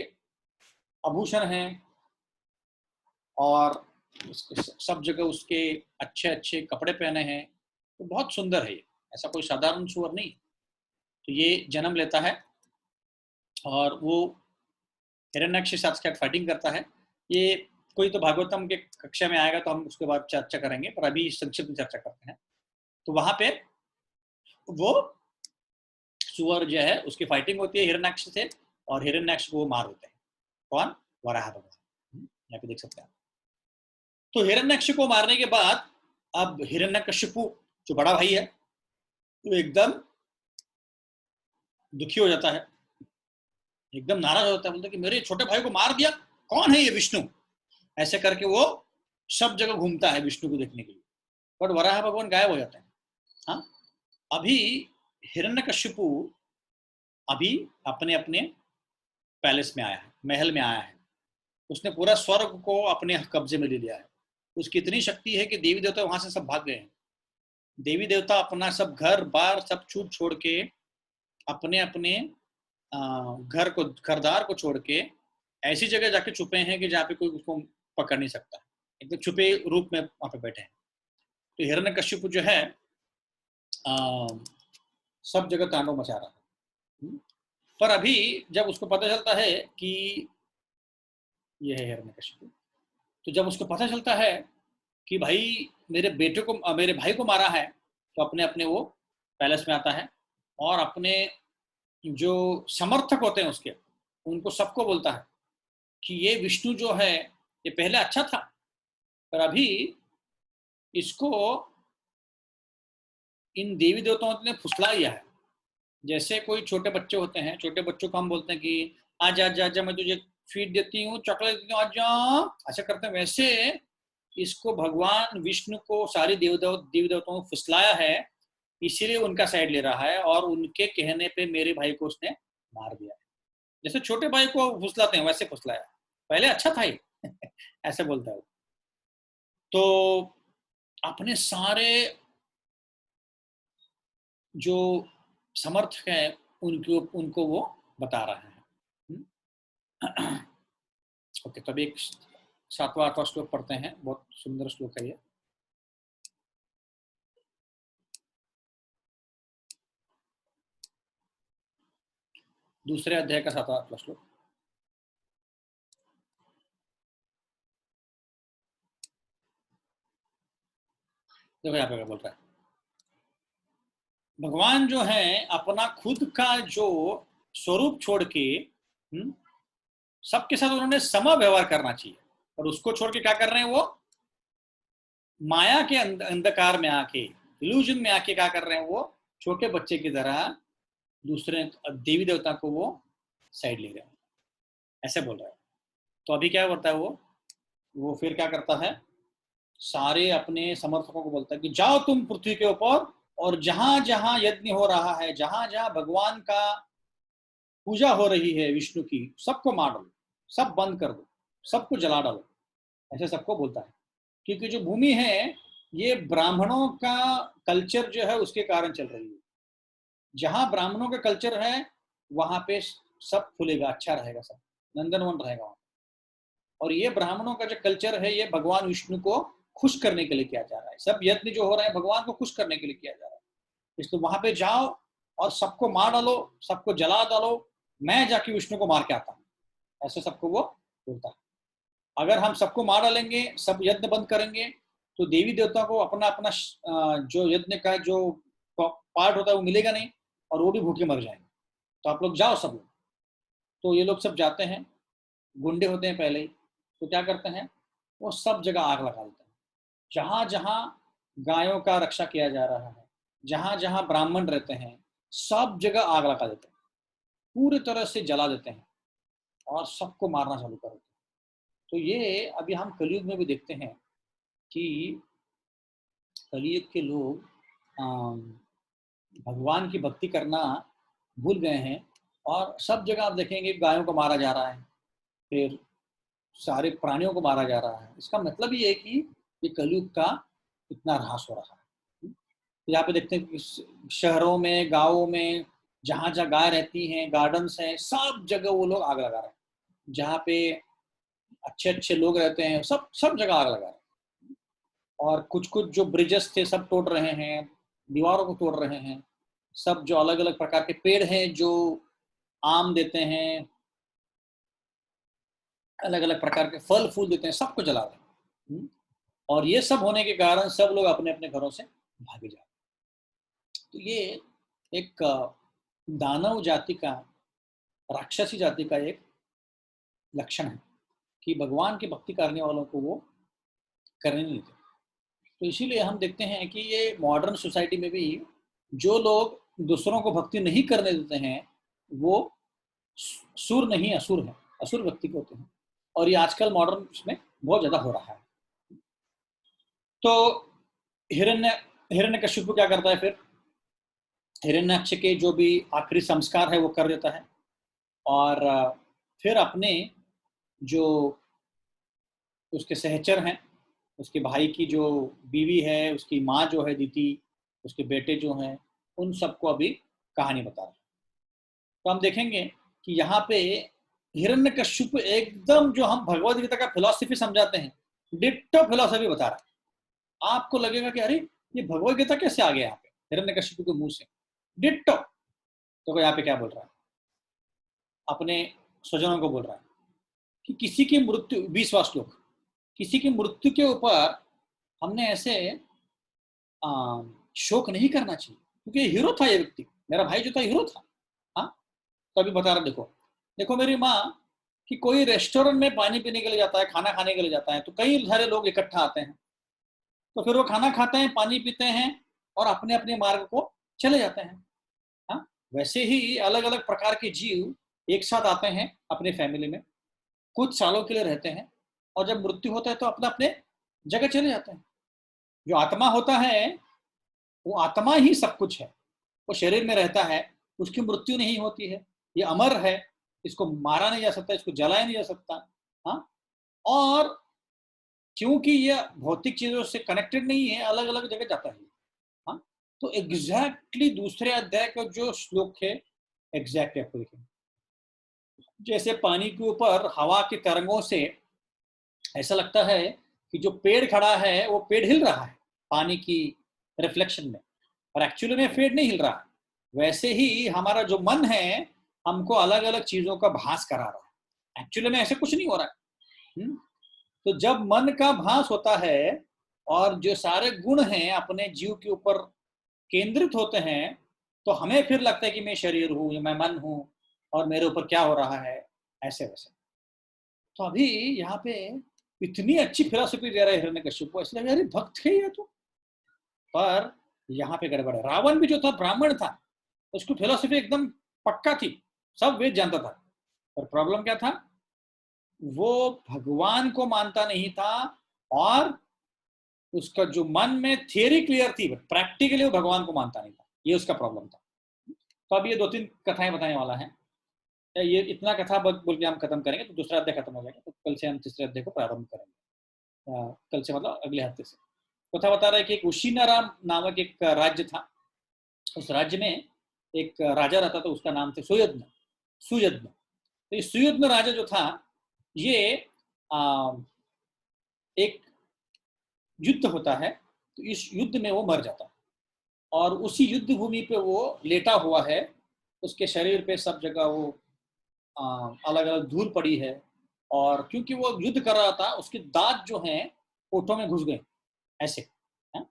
आभूषण हैं और सब जगह उसके अच्छे अच्छे कपड़े पहने हैं, तो बहुत सुंदर है ये, ऐसा कोई साधारण सुअर नहीं। तो ये जन्म लेता है और वो हिरण्याक्ष के साथ फाइटिंग करता है। ये कोई तो भागवतम के कक्षा में आएगा तो हम उसके बाद चर्चा करेंगे, पर अभी संक्षिप्त में चर्चा करते हैं। तो वहां पे वो सुअर जो है उसकी फाइटिंग होती है हिरण्याक्ष से, और हिरण्याक्ष को वो मार देते हैं। कौन? वराह भगवान। यहाँ पे देख सकते हैं। तो हिरण्याक्ष को मारने के बाद अब हिरण्यकशिपु जो बड़ा भाई है वो एकदम दुखी हो जाता है, एकदम नाराज हो जाता है, बोलता है कि मेरे छोटे भाई को मार दिया, कौन है ये विष्णु? ऐसे करके वो सब जगह घूमता है विष्णु को देखने के लिए, बट वराह भगवान गायब हो जाते हैं। हाँ, अभी हिरण्यकशिपु अभी अपने अपने पैलेस में आया है, महल में आया है। उसने पूरा स्वर्ग को अपने कब्जे में ले लिया है। उसकी इतनी शक्ति है कि देवी देवता वहां से सब भाग गए हैं। देवी देवता अपना सब घर बार सब छूट छोड़ के अपने अपने घर को, घरदार को छोड़ के ऐसी जगह जाके छुपे हैं कि जहाँ पे कोई उसको पकड़ नहीं सकता, एकदम छुपे रूप में वहां पे बैठे हैं। तो हिरण्यकशिपु जो है सब जगह तांडव मचा रहा है। पर अभी जब उसको पता चलता है कि यह है हिरण्यकशिपु, तो जब उसको पता चलता है कि भाई मेरे बेटे को, मेरे भाई को मारा है, तो अपने अपने वो पैलेस में आता है और अपने जो समर्थक होते हैं उसके, उनको सबको बोलता है कि ये विष्णु जो है ये पहले अच्छा था, पर अभी इसको इन देवी देवताओं ने फुसला दिया है। जैसे कोई छोटे बच्चे होते हैं, छोटे बच्चों को हम बोलते हैं कि आजा आजा आजा, मैं तुझे फीड देती हूँ, चॉकलेट देती हूँ, आजा, ऐसा करते हैं। वैसे इसको भगवान विष्णु को सारी देवी देवताओं ने फुसलाया है, इसीलिए उनका साइड ले रहा है और उनके कहने पे मेरे भाई को उसने मार दिया है। जैसे छोटे भाई को फुसलाते हैं वैसे फुसलाया, पहले अच्छा था ही ऐसे बोलता है। तो अपने सारे जो समर्थक है उनको वो बता रहा है। ओके, तो अभी एक 7वां 8वां श्लोक पढ़ते हैं, बहुत सुंदर श्लोक है ये। दूसरे अध्याय का 7वां 8वां श्लोक। देखो यहाँ पे क्या बोल रहा है। भगवान जो है अपना खुद का जो स्वरूप छोड़ के सबके साथ उन्होंने सम व्यवहार करना चाहिए, और उसको छोड़ के क्या कर रहे हैं वो माया के अंधकार में आके, इल्यूजन में आके क्या कर रहे हैं वो छोटे बच्चे की तरह दूसरे देवी देवता को वो साइड ले रहे हैं, ऐसे बोल रहा है। तो अभी क्या होता है वो फिर क्या करता है, सारे अपने समर्थकों को बोलता है कि जाओ तुम पृथ्वी के ऊपर, और जहां जहां यज्ञ हो रहा है, जहां जहां भगवान का पूजा हो रही है विष्णु की, सबको मार दो, सब बंद कर दो, सबको जला डालो, ऐसे सबको बोलता है। क्योंकि जो भूमि है ये ब्राह्मणों का कल्चर जो है उसके कारण चल रही है। जहां ब्राह्मणों का कल्चर है वहां पे सब फूलेगा, अच्छा रहेगा, सब नंदनवन रहेगा वहां। और ये ब्राह्मणों का जो कल्चर है ये भगवान विष्णु को खुश करने के लिए किया जा रहा है। सब यज्ञ जो हो रहा है भगवान को खुश करने के लिए किया जा रहा है। इसलिए वहां पे जाओ और सबको मार डालो, सबको जला डालो, मैं जाके विष्णु को मार के आता हूँ, ऐसे सबको वो बोलता है। अगर हम सबको मार डालेंगे, सब यज्ञ बंद करेंगे, तो देवी देवता को अपना अपना जो यज्ञ का जो पार्ट होता है वो मिलेगा नहीं, और वो भी भूखे मर जाएंगे। तो आप लोग जाओ सब लोग। तो ये लोग सब जाते हैं, गुंडे होते हैं पहले ही, तो क्या करते हैं वो सब जगह आग लगा देते हैं। जहां जहां गायों का रक्षा किया जा रहा है, जहां जहां ब्राह्मण रहते हैं, सब जगह आग लगा देते हैं, पूरी तरह से जला देते हैं और सबको मारना चालू कर देते हैं। तो ये अभी हम कलयुग में भी देखते हैं कि कलयुग के लोग भगवान की भक्ति करना भूल गए हैं, और सब जगह आप देखेंगे गायों को मारा जा रहा है, फिर सारे प्राणियों को मारा जा रहा है। इसका मतलब ये है कि ये कलयुग का इतना ह्रास हो रहा है। यहाँ पे देखते हैं कि शहरों में, गाँवों में, जहाँ जहाँ गाय रहती हैं, गार्डन्स हैं, सब जगह वो लोग आग लगा रहे हैं। जहाँ पे अच्छे अच्छे लोग रहते हैं सब सब जगह आग लगा रहे हैं। और कुछ कुछ जो ब्रिजेस थे सब तोड़ रहे हैं, दीवारों को तोड़ रहे हैं। सब जो अलग अलग प्रकार के पेड़ हैं जो आम देते हैं, अलग अलग प्रकार के फल फूल देते हैं, सबको जला रहे हैं। और ये सब होने के कारण सब लोग अपने अपने घरों से भागे जा रहे हैं। तो ये एक दानव जाति का, राक्षसी जाति का एक लक्षण है कि भगवान की भक्ति करने वालों को वो करने नहीं देते। तो इसीलिए हम देखते हैं कि ये मॉडर्न सोसाइटी में भी जो लोग दूसरों को भक्ति नहीं करने देते हैं वो सुर नहीं असुर है, असुर व्यक्ति को होते हैं। और ये आजकल मॉडर्न उसमें बहुत ज्यादा हो रहा है। तो हिरण्य हिरण्यकशिपु क्या करता है फिर? हिरण्याक्ष के जो भी आखिरी संस्कार है वो कर देता है और फिर अपने जो उसके सहचर हैं, उसके भाई की जो बीवी है, उसकी माँ जो है दीति, उसके बेटे जो हैं, उन सबको अभी कहानी बता रहा है। तो हम देखेंगे कि यहाँ पे हिरण्यकश्यप एकदम जो हम भगवद गीता का फिलॉसफी समझाते हैं, डिट्टो फिलॉसफी बता रहा है। आपको लगेगा कि अरे ये भगवद गीता कैसे आ गया यहाँ पे हिरण्यकश्यप के मुंह से, डिट्टो। तो यहाँ पे क्या बोल रहा है? अपने स्वजनों को बोल रहा है कि किसी की मृत्यु, 20वां श्लोक, किसी की मृत्यु के ऊपर हमने ऐसे शोक नहीं करना चाहिए, क्योंकि हीरो था ये व्यक्ति, मेरा भाई जो था हीरो था। हाँ, तो अभी बता रहा, देखो देखो मेरी माँ कि कोई रेस्टोरेंट में पानी पीने के लिए जाता है, खाना खाने के लिए जाता है, तो कई सारे लोग इकट्ठा आते हैं, तो फिर वो खाना खाते हैं, पानी पीते हैं और अपने अपने मार्ग को चले जाते हैं। हाँ, वैसे ही अलग अलग प्रकार के जीव एक साथ आते हैं अपने फैमिली में, कुछ सालों के लिए रहते हैं और जब मृत्यु होता है तो अपने अपने जगह चले जाते हैं। जो आत्मा होता है वो आत्मा ही सब कुछ है, वो शरीर में रहता है, उसकी मृत्यु नहीं होती है, ये अमर है, इसको मारा नहीं जा सकता, इसको जलाया नहीं जा सकता। हाँ, और क्योंकि ये भौतिक चीजों से कनेक्टेड नहीं है, अलग अलग जगह जाता है। हाँ, तो एग्जैक्टली दूसरे अध्याय का जो श्लोक है एग्जैक्ट आपको देखेंगे, जैसे पानी के ऊपर हवा की तरंगों से ऐसा लगता है कि जो पेड़ खड़ा है वो पेड़ हिल रहा है पानी की रिफ्लेक्शन में, और एक्चुअली में पेड़ नहीं हिल रहा है। वैसे ही हमारा जो मन है हमको अलग अलग चीजों का भास करा रहा है, एक्चुअली में ऐसे कुछ नहीं हो रहा है। तो जब मन का भास होता है और जो सारे गुण हैं अपने जीव के ऊपर केंद्रित होते हैं, तो हमें फिर लगता है कि मैं शरीर हूं या मैं मन हूं और मेरे ऊपर क्या हो रहा है, ऐसे वैसे। तो अभी यहाँ पे इतनी अच्छी फिलॉसफी दे रहे हिरण्यकश्यप को, इसलिए अरे भक्त है ये तो। पर यहाँ पे गड़बड़ है। रावण भी जो था ब्राह्मण था, उसकी फिलॉसफी एकदम पक्का थी, सब वेद जानता था, पर प्रॉब्लम क्या था? वो भगवान को मानता नहीं था और उसका जो मन में थियरी क्लियर थी, प्रैक्टिकली वो भगवान को मानता नहीं था, ये उसका प्रॉब्लम था। तो अब ये 2-3 कथाएं बताने वाला है। ये इतना कथा बोल के हम खत्म करेंगे तो दूसरा अध्याय खत्म हो जाएगा, तो कल से हम तीसरे अध्याय को प्रारंभ करेंगे। कल से मतलब अगले हफ्ते से। कथा बता रहा है कि एक उशीनाराम नामक एक राज्य था। उस राज्य में एक राजा रहता था, उसका नाम था सुयज्ञ। सुयज्ञ, तो इस सुयज्ञ राजा जो था ये एक युद्ध होता है, तो इस युद्ध में वो मर जाता है और उसी युद्ध भूमि पे वो लेटा हुआ है, उसके शरीर पे सब जगह वो अलग अलग धूल पड़ी है, और क्योंकि वो युद्ध कर रहा था उसके दांत जो हैं ओठों में घुस गए ऐसे है?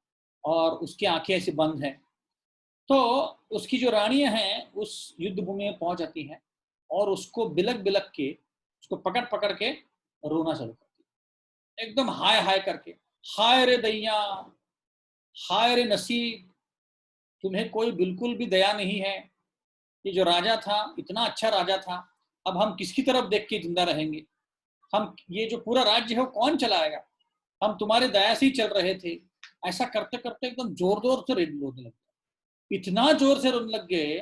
और उसकी आंखें ऐसे बंद हैं। तो उसकी जो रानियां हैं उस युद्ध भूमि में पहुंच जाती हैं और उसको बिलक बिलक के, उसको पकड़ पकड़ के रोना शुरू करती है, एकदम हाय हाय करके, हाय रे दैया, हाय रे नसीब, तुम्हें कोई बिल्कुल भी दया नहीं है। ये जो राजा था इतना अच्छा राजा था, अब हम किसकी तरफ देख के जिंदा रहेंगे? हम ये जो पूरा राज्य है वो कौन चलाएगा? हम तुम्हारे दया से ही चल रहे थे। ऐसा करते करते एकदम जोर जोर से रोने लगे, इतना जोर से रोने लग गए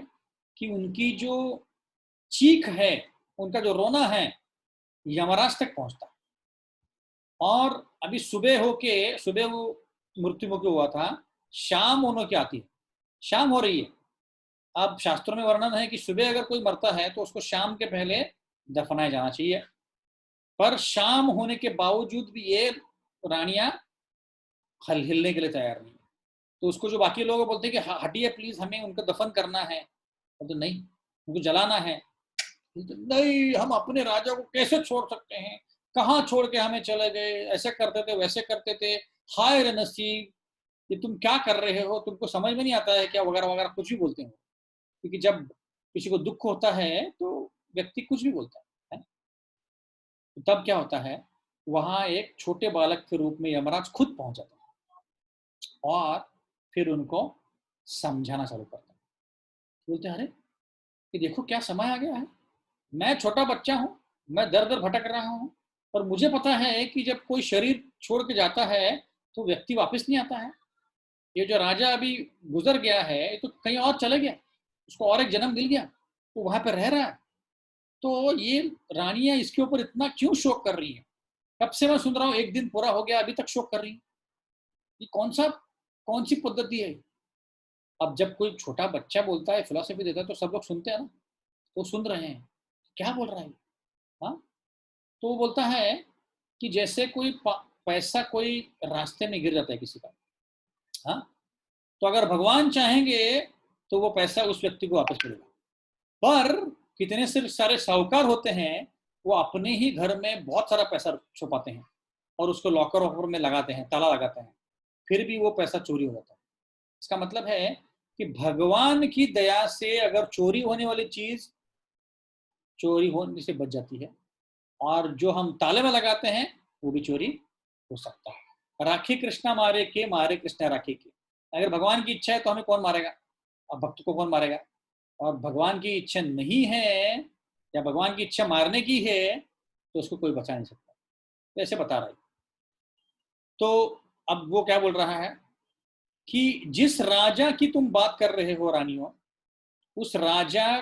कि उनकी जो चीख है, उनका जो रोना है यमराज तक पहुंचता। और अभी सुबह होके, सुबह वो मृत्युमुखी हुआ था, शाम होने की आती है, शाम हो रही है। अब शास्त्रों में वर्णन है कि सुबह अगर कोई मरता है तो उसको शाम के पहले दफनाया जाना चाहिए, पर शाम होने के बावजूद भी ये रानियां हिलने के लिए तैयार नहीं। तो उसको जो बाकी लोग बोलते हैं कि हटिए प्लीज, हमें उनका दफन करना है, तो नहीं, उनको जलाना है। तो नहीं, हम अपने राजा को कैसे छोड़ सकते हैं, कहाँ छोड़ के हमें चले गए, ऐसे करते थे वैसे करते थे, हाय रे नसीब, ये तुम क्या कर रहे हो, तुमको समझ में नहीं आता है क्या, वगैरह वगैरह कुछ भी बोलते हो। क्योंकि जब किसी को दुख होता है तो व्यक्ति कुछ भी बोलता है। तो तब क्या होता है, वहां एक छोटे बालक के रूप में यमराज खुद पहुंच जाता है और फिर उनको समझाना चालू करता है। बोलते हैं, अरे ये देखो क्या समय आ गया है, मैं छोटा बच्चा हूँ, मैं दर दर भटक रहा हूँ, और मुझे पता है कि जब कोई शरीर छोड़ के जाता है तो व्यक्ति वापस नहीं आता है। ये जो राजा अभी गुजर गया है ये तो कहीं और चले गया, उसको और एक जन्म मिल गया, वो वहां पर रह रहा है। तो ये रानियां इसके ऊपर इतना क्यों शोक कर रही हैं? कब से मैं सुन रहा हूँ, एक दिन पूरा हो गया अभी तक शोक कर रही हैं। ये कौन सी पद्धति है? अब जब कोई छोटा बच्चा बोलता है, फिलोसफी देता है, तो सब लोग सुनते हैं ना, तो सुन रहे हैं क्या बोल रहा है। हाँ, तो वो बोलता है कि जैसे कोई पैसा कोई रास्ते में गिर जाता है किसी का, हाँ, तो अगर भगवान चाहेंगे तो वो पैसा उस व्यक्ति को वापस मिलेगा। पर कितने से सारे साहूकार होते हैं, वो अपने ही घर में बहुत सारा पैसा छुपाते हैं और उसको लॉकर वॉकर में लगाते हैं, ताला लगाते हैं, फिर भी वो पैसा चोरी हो जाता है। इसका मतलब है कि भगवान की दया से अगर चोरी होने वाली चीज चोरी होने से बच जाती है, और जो हम ताले में लगाते हैं वो भी चोरी हो सकता है। राखी कृष्णा मारे कृष्णा राखी के। अगर भगवान की इच्छा है तो हमें कौन मारेगा, अब भक्त को कौन मारेगा? और भगवान की इच्छा नहीं है या भगवान की इच्छा मारने की है तो उसको कोई बचा नहीं सकता। तो ऐसे बता रहा है। तो अब वो क्या बोल रहा है कि जिस राजा की तुम बात कर रहे हो रानियों, उस राजा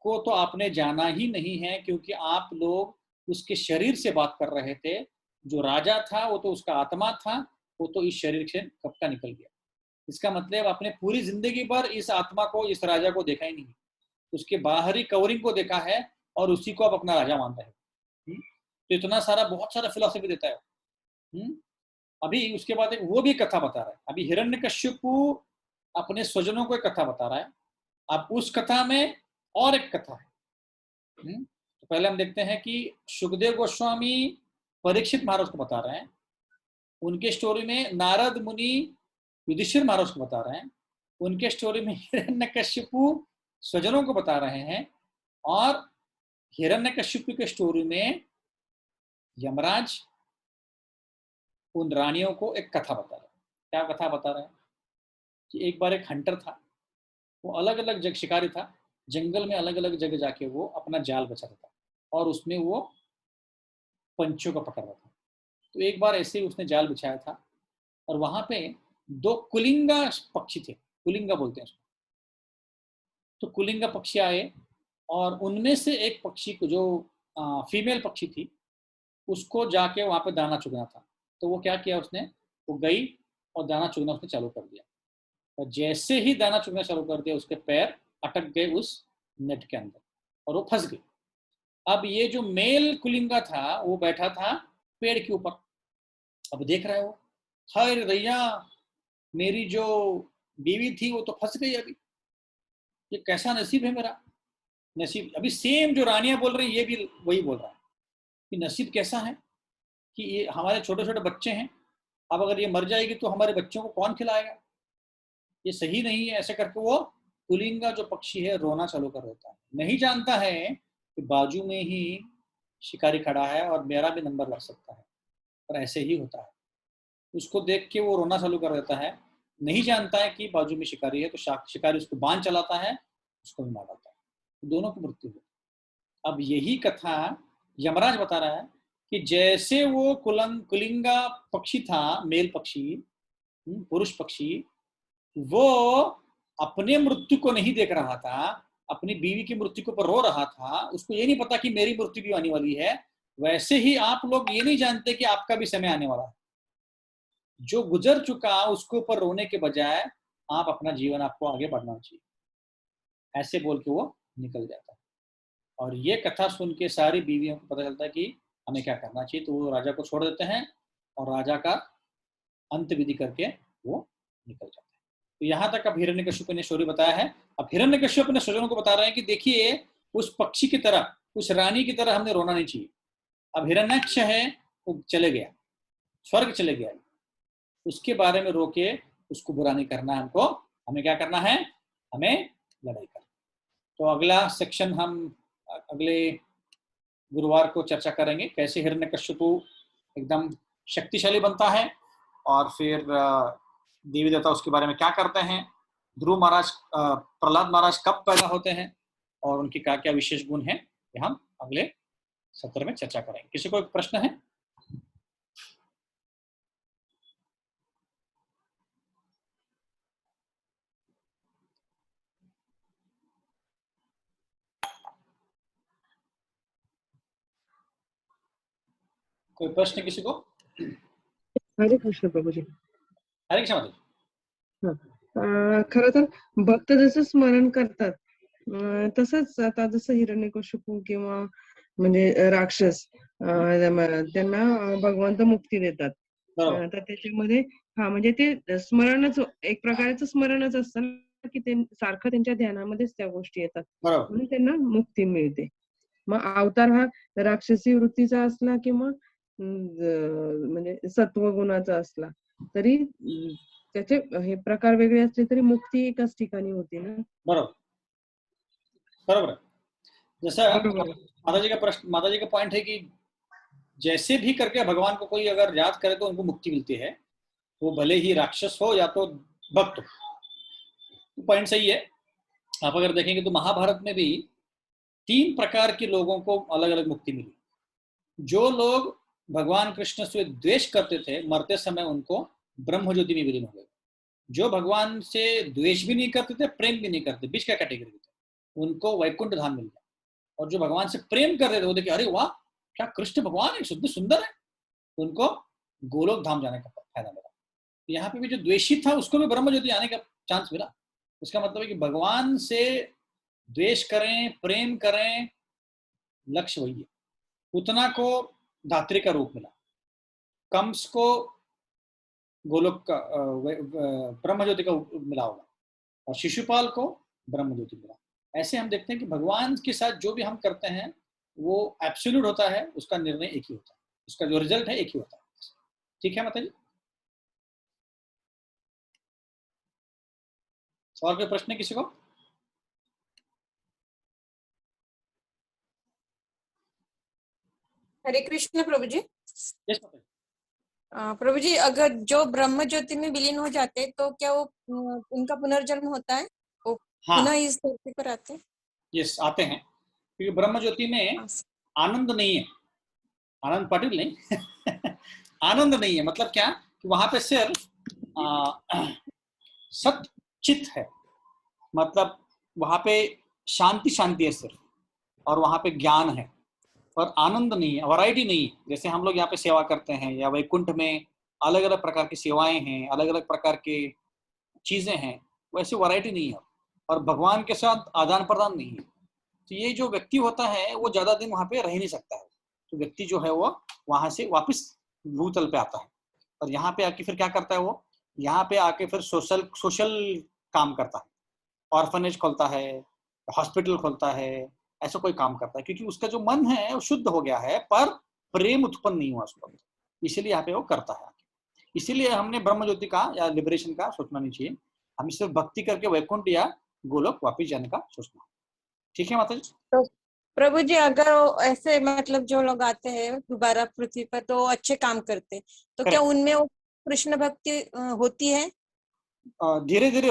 को तो आपने जाना ही नहीं है, क्योंकि आप लोग उसके शरीर से बात कर रहे थे। जो राजा था वो तो उसका आत्मा था, वो तो इस शरीर से कब का निकल गया। इसका मतलब आपने पूरी जिंदगी भर इस आत्मा को, इस राजा को देखा ही नहीं, उसके बाहरी कवरिंग को देखा है और उसी को आप अपना राजा मान रहे हो। तो इतना सारा बहुत सारा फिलॉसफी देता है। अभी उसके बाद एक वो भी कथा बता रहा है। अभी हिरण्यकश्यपु अपने स्वजनों को एक कथा बता रहा है। अब उस कथा में और एक कथा है। तो पहले हम देखते हैं कि सुखदेव गोस्वामी परीक्षित महाराज को बता रहे हैं, उनके स्टोरी में नारद मुनि युधिष्ठिर महाराज को बता रहे हैं, उनके स्टोरी में हिरण्यकश्यपु स्वजनों को बता रहे हैं, और हिरण्यकश्यपु के स्टोरी में यमराज उन रानियों को एक कथा बता रहे हैं। क्या कथा बता रहे हैं कि एक बार एक हंटर था, वो अलग अलग जगह शिकारी था, जंगल में अलग अलग जगह जाके वो अपना जाल बचाता था और उसमें वो पंछियों को पकड़ रहा था। तो एक बार ऐसे ही उसने जाल बिछाया था और वहां पे दो कुलिंगा पक्षी थे, कुलिंगा बोलते हैं उसको। तो कुलिंगा पक्षी आए और उनमें से एक पक्षी को, जो फीमेल पक्षी थी, उसको जाके वहां पे दाना चुगना था। तो वो क्या किया उसने, वो गई और दाना चुगना उसने चालू कर दिया, और जैसे ही दाना चुगना चालू कर दिया उसके पैर अटक गए उस नेट के अंदर और वो फंस गई। अब ये जो मेल कुलिंगा था वो बैठा था पेड़ के ऊपर। अब देख रहे हो, हाय रैया, मेरी जो बीवी थी वो तो फंस गई, अभी ये कैसा नसीब है मेरा। नसीब, अभी सेम जो रानियां बोल रही ये भी वही बोल रहा है कि नसीब कैसा है कि ये हमारे छोटे छोटे बच्चे हैं, अब अगर ये मर जाएगी तो हमारे बच्चों को कौन खिलाएगा, ये सही नहीं है। ऐसे करके वो पुलिंगा जो पक्षी है रोना चालू कर देता है। नहीं जानता है कि बाजू में ही शिकारी खड़ा है और मेरा भी नंबर लग सकता है, पर ऐसे ही होता है। उसको देख के वो रोना चालू कर देता है। नहीं जानता है कि बाजू में शिकारी है, तो शिकारी उसको बांध चलाता है, उसको भी मार डालता है, तो दोनों की मृत्यु हुई। अब यही कथा यमराज बता रहा है कि जैसे वो कुलिंगा पक्षी था, मेल पक्षी, पुरुष पक्षी, वो अपने मृत्यु को नहीं देख रहा था, अपनी बीवी की मृत्यु के ऊपर रो रहा था, उसको ये नहीं पता कि मेरी मृत्यु भी आने वाली है। वैसे ही आप लोग ये नहीं जानते कि आपका भी समय आने वाला है। जो गुजर चुका उसके ऊपर रोने के बजाय आप अपना जीवन, आपको आगे बढ़ना चाहिए, ऐसे बोल के वो निकल जाता है। और ये कथा सुन के सारी बीवियों को पता चलता है कि हमें क्या करना चाहिए, तो वो राजा को छोड़ देते हैं और राजा का अंत विधि करके वो निकल जाता है। तो यहाँ तक अब हिरण्यकश्यप ने स्टोरी बताया है। अब हिरण्यकश्यप अपने स्वजनों को बता रहे हैं कि देखिए, उस पक्षी की तरह, उस रानी की तरह हमने रोना नहीं चाहिए। अब हिरण्याक्ष है, वो चले गया, स्वर्ग चले गया, उसके बारे में रोके उसको बुरा नहीं करना है हमको। हमें क्या करना है, हमें लड़ाई करना। तो अगला सेक्शन हम अगले गुरुवार को चर्चा करेंगे, कैसे हिरण्यकश्यपु एकदम शक्तिशाली बनता है, और फिर देवी देवता उसके बारे में क्या करते हैं, ध्रुव महाराज, प्रहलाद महाराज कब पैदा होते हैं, और उनके क्या क्या विशेष गुण हैं, ये हम अगले सत्र में चर्चा करेंगे। किसी को एक प्रश्न है? कोई प्रश्न किसी को? हरे कृष्ण प्रभूजी. हरे कृष्ण माता जी. खरं तर भक्त जसं स्मरण करतात तसंच आता जसं हिरण्यकशिपू किंवा म्हणजे राक्षस त्यांना भगवंत मुक्ती देतात. बरोबर. तर त्याच्यामध्ये म्हणजे ते स्मरणच एक प्रकारचं स्मरणच असतं ना, की ते सारखं त्यांच्या ध्यानामध्येच त्या गोष्टी येतात, बरोबर. म्हणून त्यांना मुक्ती मिळते. मग अवतार हा राक्षसी वृत्तीचा असला किंवा म्हणजे सत्व गुणाचा असला तरी त्याचे हे प्रकार वेगळे असले तरी मुक्ती एकाच ठिकाणी होती ना. बरोबर बरोबर है. जैसा बरोबर. माताजी का प्रश्न, माताजी का पॉइंट है कि जैसे भी करके भगवान को कोई अगर याद करे तो उनको मुक्ति मिलती है, वो भले ही राक्षस हो या तो भक्त हो. पॉइंट सही है. आप अगर देखेंगे तो महाभारत में भी 3 प्रकार के लोगों को अलग अलग मुक्ति मिली. जो लोग भगवान कृष्ण से द्वेष करते थे, मरते समय उनको ब्रह्म ज्योति में विलीन हो गए. जो भगवान से द्वेष भी नहीं करते थे, प्रेम भी नहीं करते, बीच का कैटेगरी थे, उनको वैकुंठ धाम मिल गया. और जो भगवान से प्रेम कर रहे थे वो देखे, अरे वाह क्या कृष्ण भगवान है, शुद्ध सुंदर है, उनको गोलोक धाम जाने का फायदा मिला. यहाँ पे भी जो द्वेषी था उसको भी ब्रह्म ज्योति आने का चांस मिला. इसका मतलब है कि भगवान से द्वेष करें, प्रेम करें, लक्ष्य वही है. उतना को धात्री का रूप मिला, कंस को गोलोक का ब्रह्म ज्योति का मिला होगा, और शिशुपाल को ब्रह्म ज्योति मिला. ऐसे हम देखते हैं कि भगवान के साथ जो भी हम करते हैं वो एब्सोल्यूट होता है, उसका निर्णय एक ही होता है, उसका जो रिजल्ट है एक ही होता है. ठीक है माता जी? और कोई प्रश्न है किसी को? हरे कृष्ण प्रभु जी. यस माता जी. प्रभु जी, अगर जो ब्रह्म ज्योति में विलीन हो जाते हैं तो क्या वो उनका पुनर्जन्म होता है, वो पुनः इस धरती पर आते हैं? यस, आते हैं, क्योंकि ब्रह्म ज्योति में आनंद नहीं है. आनंद पाटिल नहीं आनंद नहीं है. मतलब क्या कि वहां पे सिर्फ सत चित है, मतलब वहां पे शांति शांति है सिर्फ, और वहां पे ज्ञान है, और आनंद नहीं है, वैरायटी नहीं है. जैसे हम लोग यहाँ पे सेवा करते हैं या वैकुंठ में अलग अलग प्रकार की सेवाएं हैं, अलग अलग प्रकार के चीजें हैं, वैसे वैरायटी नहीं है, और भगवान के साथ आदान प्रदान नहीं है. तो ये जो व्यक्ति होता है वो ज्यादा दिन वहां पे रह नहीं सकता है. तो व्यक्ति जो है वो वहां से वापस भूतल पे आता है, और यहाँ पे आके फिर क्या करता है, वो यहाँ पे आके फिर सोशल काम करता है, ऑर्फनेज खोलता है, हॉस्पिटल खोलता है, ऐसा कोई काम करता है, क्योंकि उसका जो मन है वो शुद्ध हो गया है, पर प्रेम उत्पन्न नहीं हुआ उसको, इसीलिए यहाँ पे वो करता है. इसीलिए हमने ब्रह्म ज्योति का या लिबरेशन का सोचना नहीं चाहिए, हमें सिर्फ भक्ति करके वैकुंठ या गोलोक वापिस जाने का सोचना. ठीक है माता जी? तो प्रभु जी, अगर ऐसे मतलब जो लोग आते हैं दोबारा पृथ्वी पर तो अच्छे काम करते, तो क्या उनमें वो कृष्ण भक्ति होती है? धीरे धीरे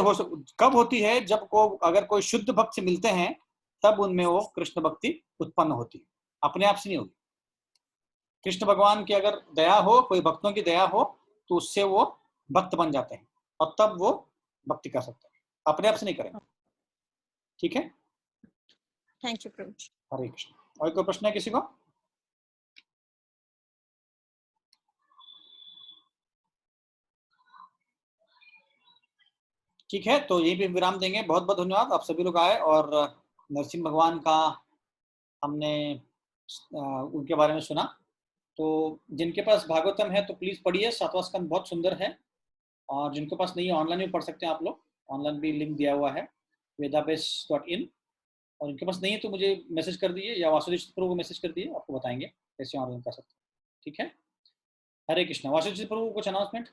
कब होती है, जब को अगर कोई शुद्ध भक्त से मिलते हैं तब उनमें वो कृष्ण भक्ति उत्पन्न होती है, अपने आप से नहीं होगी. कृष्ण भगवान की अगर दया हो, कोई भक्तों की दया हो, तो उससे वो भक्त बन जाते हैं, और तब वो भक्ति कर सकते हैं, अपने आप से नहीं करेंगे. ठीक है? थैंक यू प्रभु जी. हरे कृष्ण. और कोई प्रश्न है किसी को? ठीक है, तो यही पे विराम देंगे. बहुत बहुत धन्यवाद, आप सभी लोग आए और नरसिंह भगवान का हमने उनके बारे में सुना. तो जिनके पास भागवतम है तो प्लीज पढ़िए, 7वां स्कंद बहुत सुंदर है, और जिनके पास नहीं है ऑनलाइन भी पढ़ सकते हैं आप लोग, ऑनलाइन भी लिंक दिया हुआ है vedabase.in. और इनके पास नहीं है तो मुझे मैसेज कर दिए, या वासुदेव प्रभु को मैसेज कर दिए, आपको बताएंगे कैसे ऑनलाइन कर सकते हैं. ठीक है? हरे कृष्णा. वासुदेव प्रभु कुछ अनाउंसमेंट?